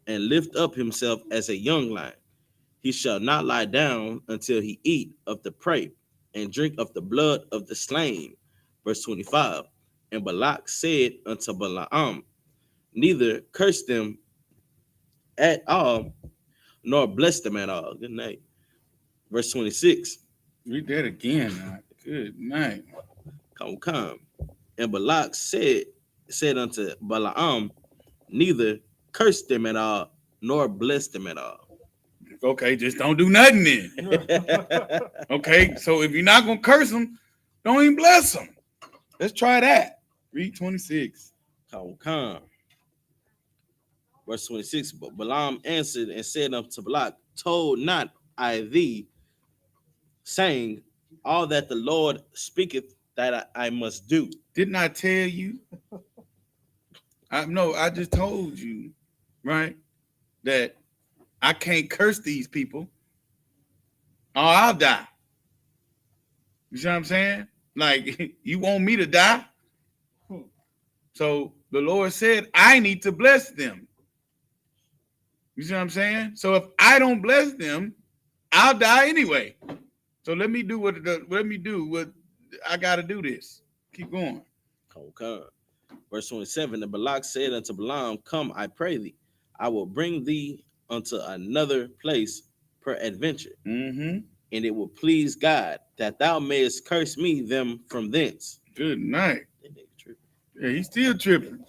and lift up himself as a young lion. He shall not lie down until he eat of the prey and drink of the blood of the slain. Verse 25. And Balak said unto Balaam, neither curse them at all, nor bless them at all. Good night. Verse 26. Read that again. Now. Good night. Come. And Balak said unto Balaam, neither curse them at all, nor bless them at all. Okay, just don't do nothing then. Okay, so if you're not gonna curse them, don't even bless them. Let's try that. Read 26. Come. Verse 26. But Balaam answered and said unto Balak, told not I thee, saying, all that the Lord speaketh that I must do. Didn't I tell you? I just told you, right, that I can't curse these people or I'll die. You see what I'm saying? Like, you want me to die? So the Lord said, I need to bless them. You see what I'm saying? So if I don't bless them, I'll die anyway. So let me do what I got to do this. Keep going. Okay. Verse 27, and Balak said unto Balaam, come, I pray thee, I will bring thee unto another place peradventure, Mm-hmm. and it will please God that thou mayest curse me them from thence. Good night. That nigga tripping. Yeah, he's still tripping.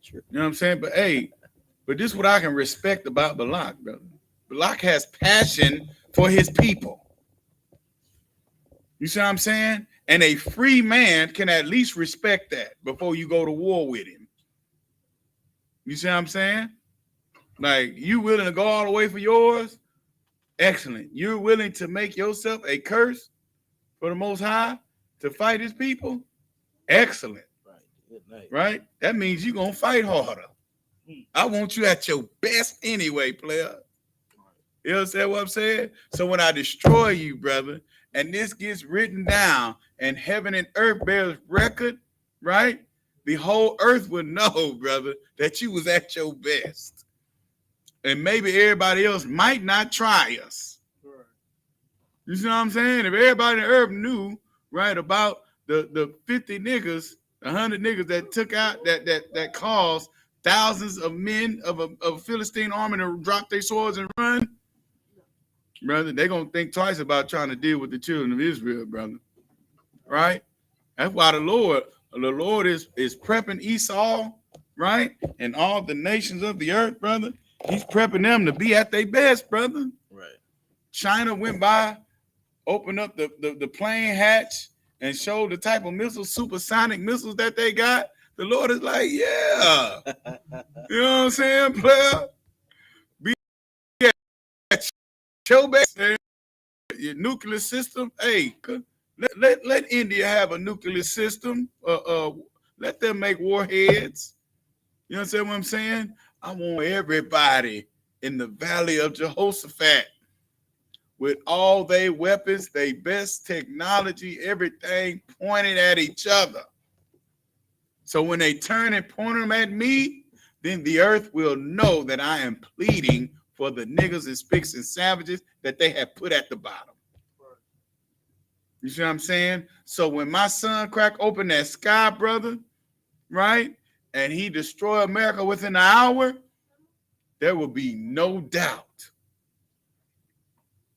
You know what I'm saying? But hey, this is what I can respect about Balak, brother. Balak has passion for his people. You see what I'm saying? And a free man can at least respect that before you go to war with him. You see what I'm saying? Like, you willing to go all the way for yours? Excellent. You're willing to make yourself a curse for the Most High to fight his people? Excellent. Right. Good night. Right? That means you're going to fight harder. I want you at your best anyway, player. You understand what I'm saying? So when I destroy you, brother, and this gets written down and heaven and earth bears record, right? The whole earth would know, brother, that you was at your best. And maybe everybody else might not try us. You see what I'm saying? If everybody in the earth knew, right, about the 50 niggas, 100 niggas that took out, that caused thousands of men of a Philistine army to drop their swords and run, brother, they're going to think twice about trying to deal with the children of Israel, brother. Right? That's why the Lord is prepping Esau, right? And all the nations of the earth, brother. He's prepping them to be at their best, brother. Right. China went by, opened up the plane hatch, and showed the type of missiles, supersonic missiles that they got. The Lord is like, yeah. You know what I'm saying, player? Be at your best. Your nuclear system. Hey, let India have a nuclear system. Let them make warheads. You understand what I'm saying? I want everybody in the valley of Jehoshaphat with all their weapons, their best technology, everything pointed at each other. So when they turn and point them at me, then the earth will know that I am pleading for the niggas and spicks and savages that they have put at the bottom. You see what I'm saying? So when my son crack open that sky, brother, right, and he destroy America within an hour, there will be no doubt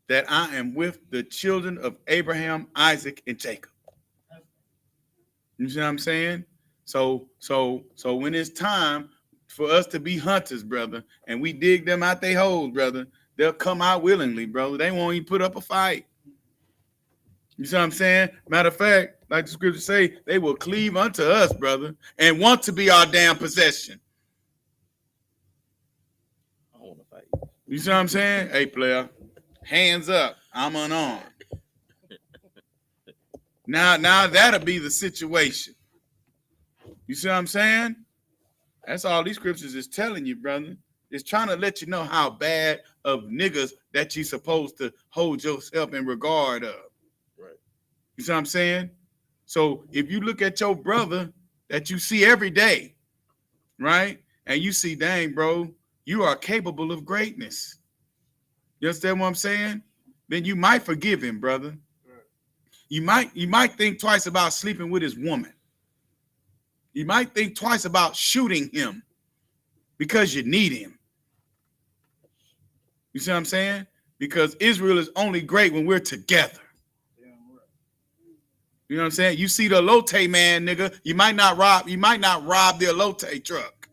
that I am with the children of Abraham, Isaac, and Jacob. You see what I'm saying? So when it's time for us to be hunters, brother, and we dig them out their holes, brother, they'll come out willingly, brother. They won't even put up a fight. You see what I'm saying? Matter of fact, like the scriptures say, they will cleave unto us, brother, and want to be our damn possession. I don't want to fight. You see what I'm saying? Hey, player, hands up. I'm unarmed. Now that'll be the situation. You see what I'm saying? That's all these scriptures is telling you, brother. It's trying to let you know how bad of niggas that you're supposed to hold yourself in regard of. Right. You see what I'm saying? So if you look at your brother that you see every day, right? And you see, dang, bro, you are capable of greatness. You understand what I'm saying? Then you might forgive him, brother. You might think twice about sleeping with his woman. You might think twice about shooting him because you need him. You see what I'm saying? Because Israel is only great when we're together. You know what I'm saying? You see the elote man, nigga, you might not rob the elote truck.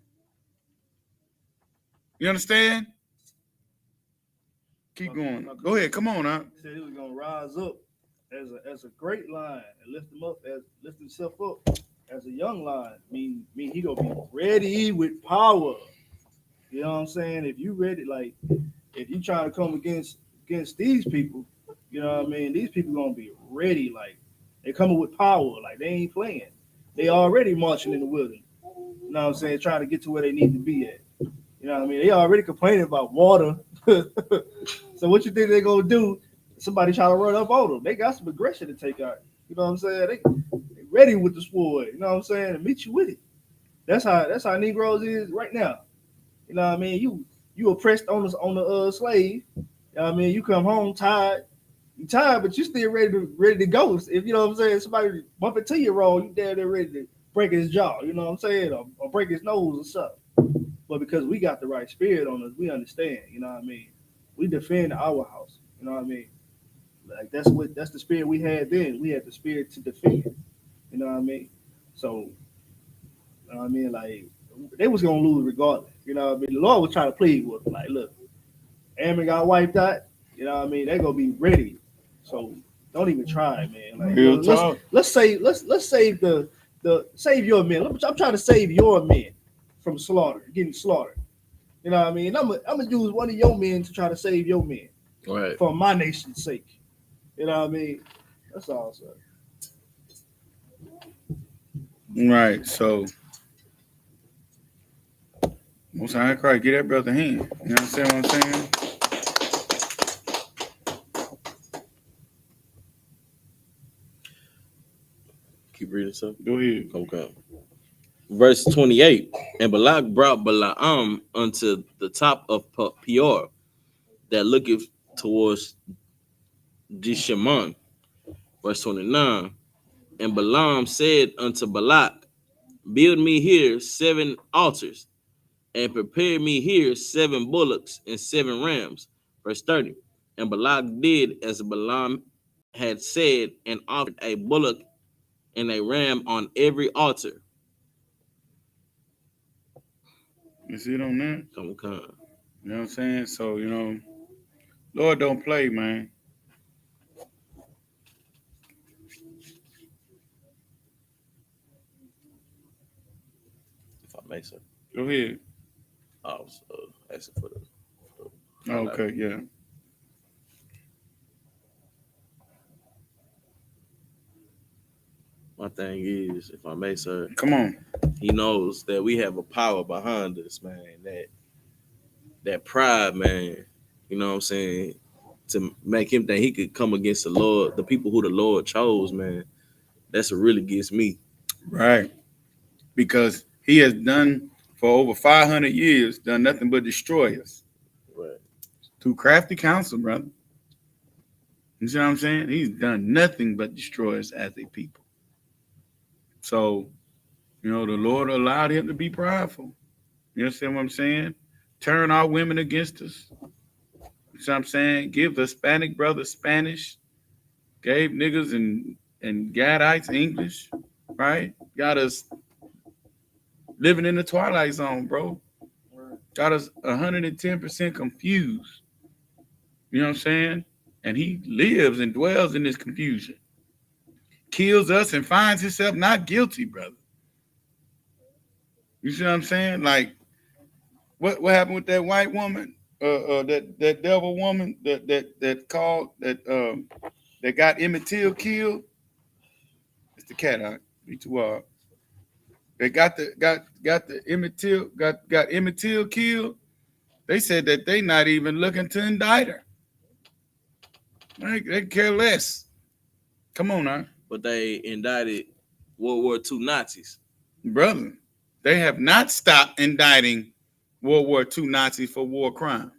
You understand? Keep going. Go ahead. Come on, huh? He said he was gonna rise up as a great lion and lift himself up as a young lion. Mean he gonna be ready with power. You know what I'm saying? If you ready, like if you trying to come against these people, you know what I mean? These people gonna be ready, like they coming with power, like they ain't playing. They already marching in the wilderness. You know what I'm saying? Trying to get to where they need to be at. You know what I mean? They already complaining about water. So what you think they gonna do? Somebody try to run up on them. They got some aggression to take out. You know what I'm saying? They ready with the sword. You know what I'm saying? And meet you with it. That's how Negroes is right now. You know what I mean? You oppressed on the slave. You know what I mean? You come home tired. You tired, but you still ready to go. If you know what I'm saying, somebody bump into your roll, you there ready to break his jaw. You know what I'm saying, or break his nose or something. But because we got the right spirit on us, we understand. You know what I mean? We defend our house. You know what I mean? Like that's the spirit we had then. We had the spirit to defend. You know what I mean? So, you know what I mean? Like they was gonna lose regardless. You know what I mean? The Lord was trying to plead with them. Like, look, Ammon got wiped out. You know what I mean? They're gonna be ready. So don't even try, man. Like, Real talk. let's save your men. I'm trying to save your men from getting slaughtered. You know what I mean? I'm gonna use one of your men to try to save your men. Right. For my nation's sake. You know what I mean? That's all, sir. Right. So Most High Christ, get that brother hand. You know what I'm saying? Keep reading, sir. Go ahead. Okay. Verse 28. And Balak brought Balaam unto the top of Peor, that looketh towards Jeshimon. Verse 29. And Balaam said unto Balak, build me here 7 altars, and prepare me here 7 bullocks and 7 rams. Verse 30. And Balak did as Balaam had said, and offered a bullock and a ram on every altar. You see it on that? Come. You know what I'm saying? So, Lord don't play, man. If I may, sir. Go ahead. I was asking for the Okay, yeah. My thing is, if I may, sir, Come on. he knows that we have a power behind us, man. That pride, man, you know what I'm saying, to make him think he could come against the Lord, the people who the Lord chose, man. That's what really gets me. Right. Because he has done for over 500 years, done nothing but destroy us. Right. Through crafty counsel, brother. You see what I'm saying? He's done nothing but destroy us as a people. So, the Lord allowed him to be prideful. You understand what I'm saying? Turn our women against us. You see what I'm saying? Give the Hispanic brothers Spanish. Gave niggas and Gadites English. Right? Got us living in the twilight zone, bro. Got us 110% confused. You know what I'm saying? And he lives and dwells in this confusion. Kills us and finds himself not guilty, brother. You see what I'm saying? Like, what happened with that white woman? That devil woman that got Emmett Till killed. It's the cat eye. Be too wild. They got the Emmett Till got Emmett Till killed. They said that they not even looking to indict her. They care less. Come on now. but they indicted World War II Nazis. Brother, they have not stopped indicting World War II Nazis for war crimes.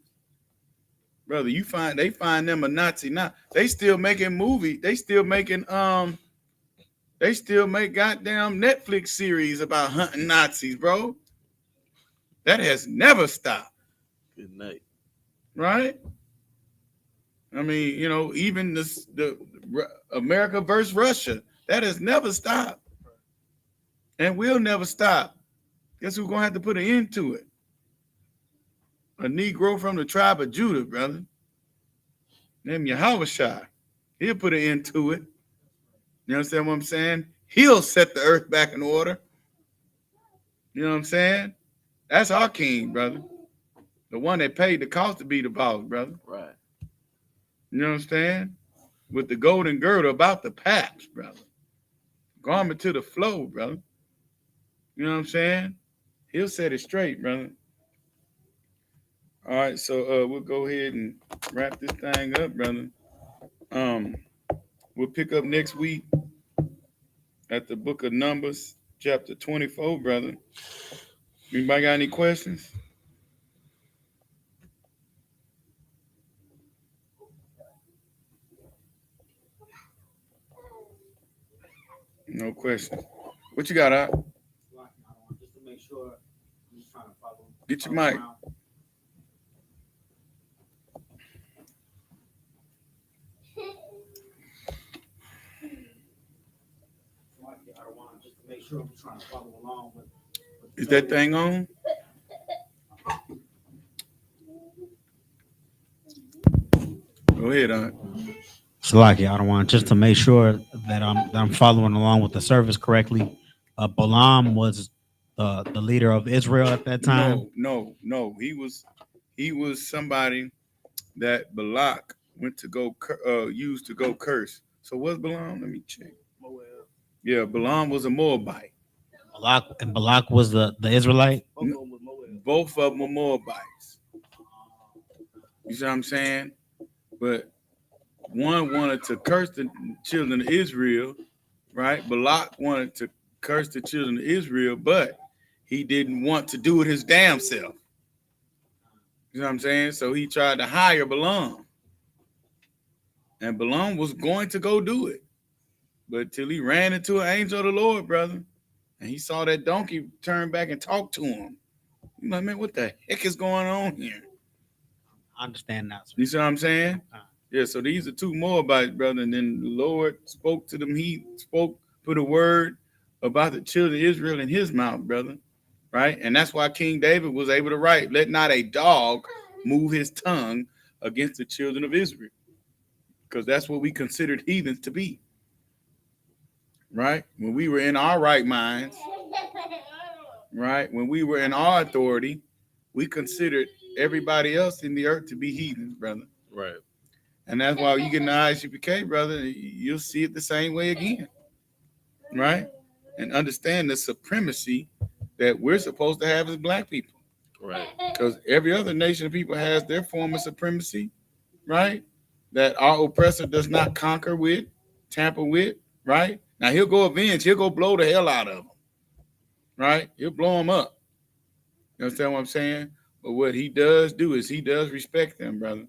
Brother, they find them a Nazi now. They still making movies. They still make goddamn Netflix series about hunting Nazis, bro. That has never stopped. Good night. Right? I mean, you know, even the America versus Russia, that has never stopped. And will never stop. Guess who's gonna have to put an end to it? A Negro from the tribe of Judah, brother. Named YAHANNA. He'll put an end to it. You understand what I'm saying? He'll set the earth back in order. You know what I'm saying? That's our king, brother. The one that paid the cost to be the boss, brother. Right. You know what I'm saying? With the golden girdle about the paps, brother. Garment to the flow, brother. You know what I'm saying? He'll set it straight, brother. All right, so we'll go ahead and wrap this thing up, brother. We'll pick up next week at the book of Numbers, chapter 24, brother. Anybody got any questions? No questions. What you got, Out? Just to make sure, I'm just trying to follow. Get your mic. Just to make sure I'm trying to follow along with Is that thing on? Go ahead, Aunt. Salaki, I don't want just to make sure that I'm following along with the service correctly. Balaam was the leader of Israel at that time. No. He was somebody that Balak went to go used to go curse. So what's Balaam? Let me check. Moab. Yeah, Balaam was a Moabite. Balak was the Israelite. Both of them was Moab. Both of them were Moabites. You see what I'm saying? But one wanted to curse the children of Israel, right? Balak wanted to curse the children of Israel, but he didn't want to do it his damn self. You know what I'm saying? So he tried to hire Balaam. And Balaam was going to go do it. But till he ran into an angel of the Lord, brother, and he saw that donkey turn back and talk to him. You know, man, what the heck is going on here? I understand now. You see what I'm saying? Yeah, so these are two Moabites, brother, and then the Lord spoke to them. He put a word about the children of Israel in his mouth, brother, right? And that's why King David was able to write, let not a dog move his tongue against the children of Israel, because that's what we considered heathens to be, right? When we were in our right minds, right? When we were in our authority, we considered everybody else in the earth to be heathens, brother. Right. And that's why you get in the I.S.U.P.K, brother, you'll see it the same way again, right? And understand the supremacy that we're supposed to have as black people. Right. Because every other nation of people has their form of supremacy, right? That our oppressor does not conquer with, tamper with, right? Now he'll go avenge, he'll go blow the hell out of them, right? He'll blow them up. You understand what I'm saying? But what he does do is he does respect them, brother.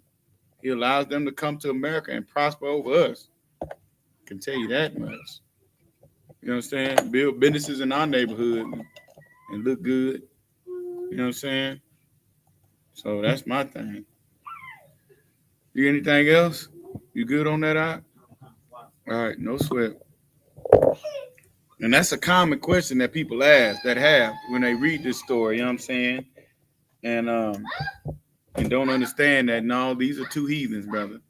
He allows them to come to America and prosper over us. I can tell you that much. You know what I'm saying? Build businesses in our neighborhood and look good. You know what I'm saying? So that's my thing. You anything else? You good on that, Out? All right, no sweat. And that's a common question that people ask that have when they read this story, you know what I'm saying? And don't understand that, no, these are two heathens, brother.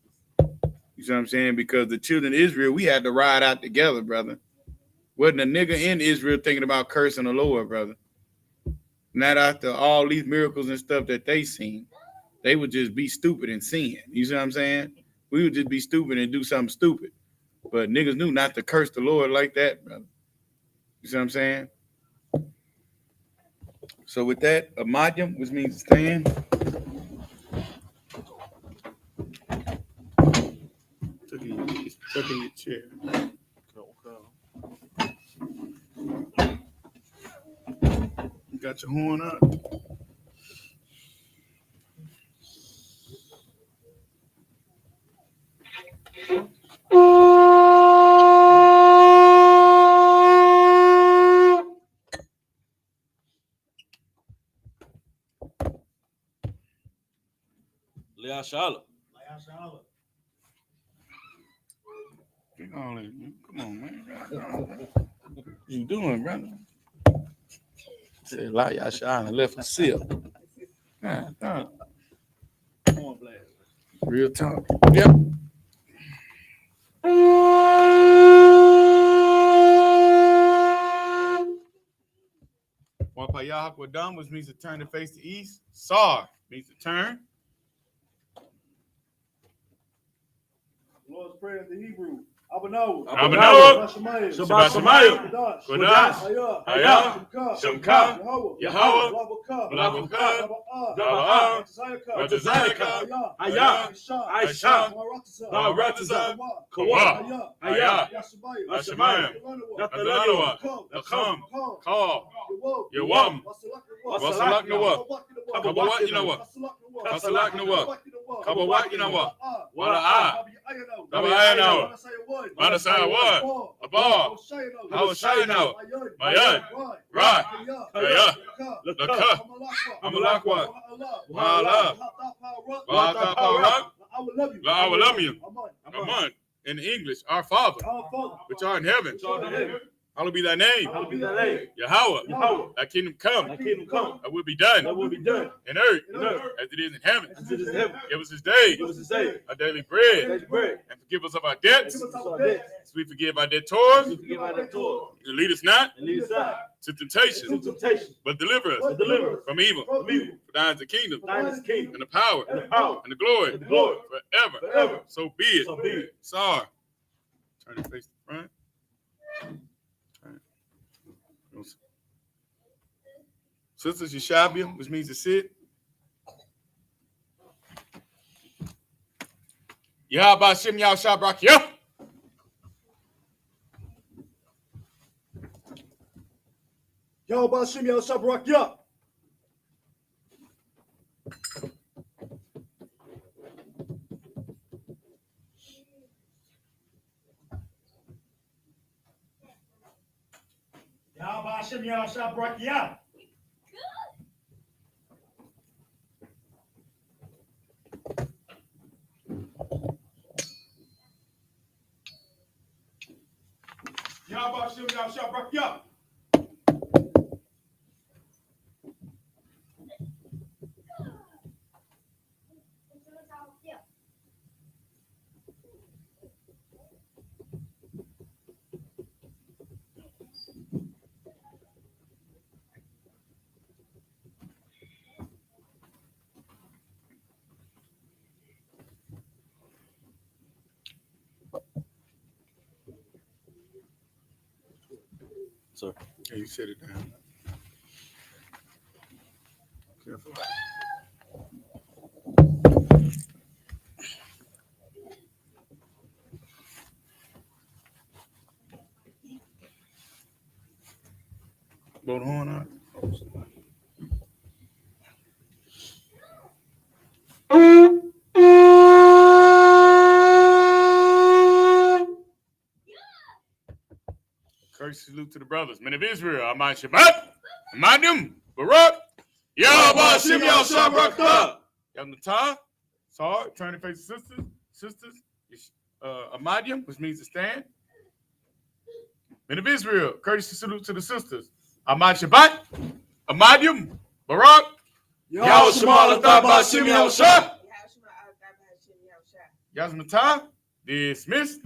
You see what I'm saying? Because the children of Israel, we had to ride out together, brother. Wasn't a nigga in Israel thinking about cursing the Lord, brother. Not after all these miracles and stuff that they seen. They would just be stupid and sin. You see what I'm saying? We would just be stupid and do something stupid. But niggas knew not to curse the Lord like that, brother. You see what I'm saying? So with that, a madyam, which means stand. Tuck in your chair. got your horn up. SHALAM. Drink all that, man. Come on, man. What you doing, brother? Said YAHANNA left a sip. Real talk. Yep. YAHANNA, which means to turn to face the east. SAR means to turn. Lord's Prayer in the Hebrew. Abanawa. Shabbat Shemayim. Kodash. SHUPK. Yahweh. Yahweh. I.S.U.P.K. I will love you. Amen. In English, our Father, which art in heaven, hallowed be thy name. Yahweh, thy kingdom come. Thy will be done. In earth, as it is in heaven. Give us this day our daily bread. And forgive us of our debts, as we forgive our debtors. And lead us not to temptation, but deliver us from evil. For thine is the kingdom, and the power, and the glory, forever. So be it. Sorry. Turn your face to the front. Sisters, Yeshabim, which means to sit. Yahbashim Yahshabrak Yah. Yahbashim Yahshabrak Yah. Yahbashim Yahshabrak Yah. Yahbashim Yahshabrak Yah. Sir. Yeah, you set it down. Careful. Blow the horn out. Courteous salute to the brothers, men of Israel. Aman Shabbat, Amadim, Barak, Yahbashim Yahshabrak. Yahweh, Sar, turn to face the sisters, Amadium, which means to stand. Men of Israel, courteous salute to the sisters. Aman Shabbat, Amadium, Barak, Yahweh Shema Bashim Yahshah. Yahweh, dismissed.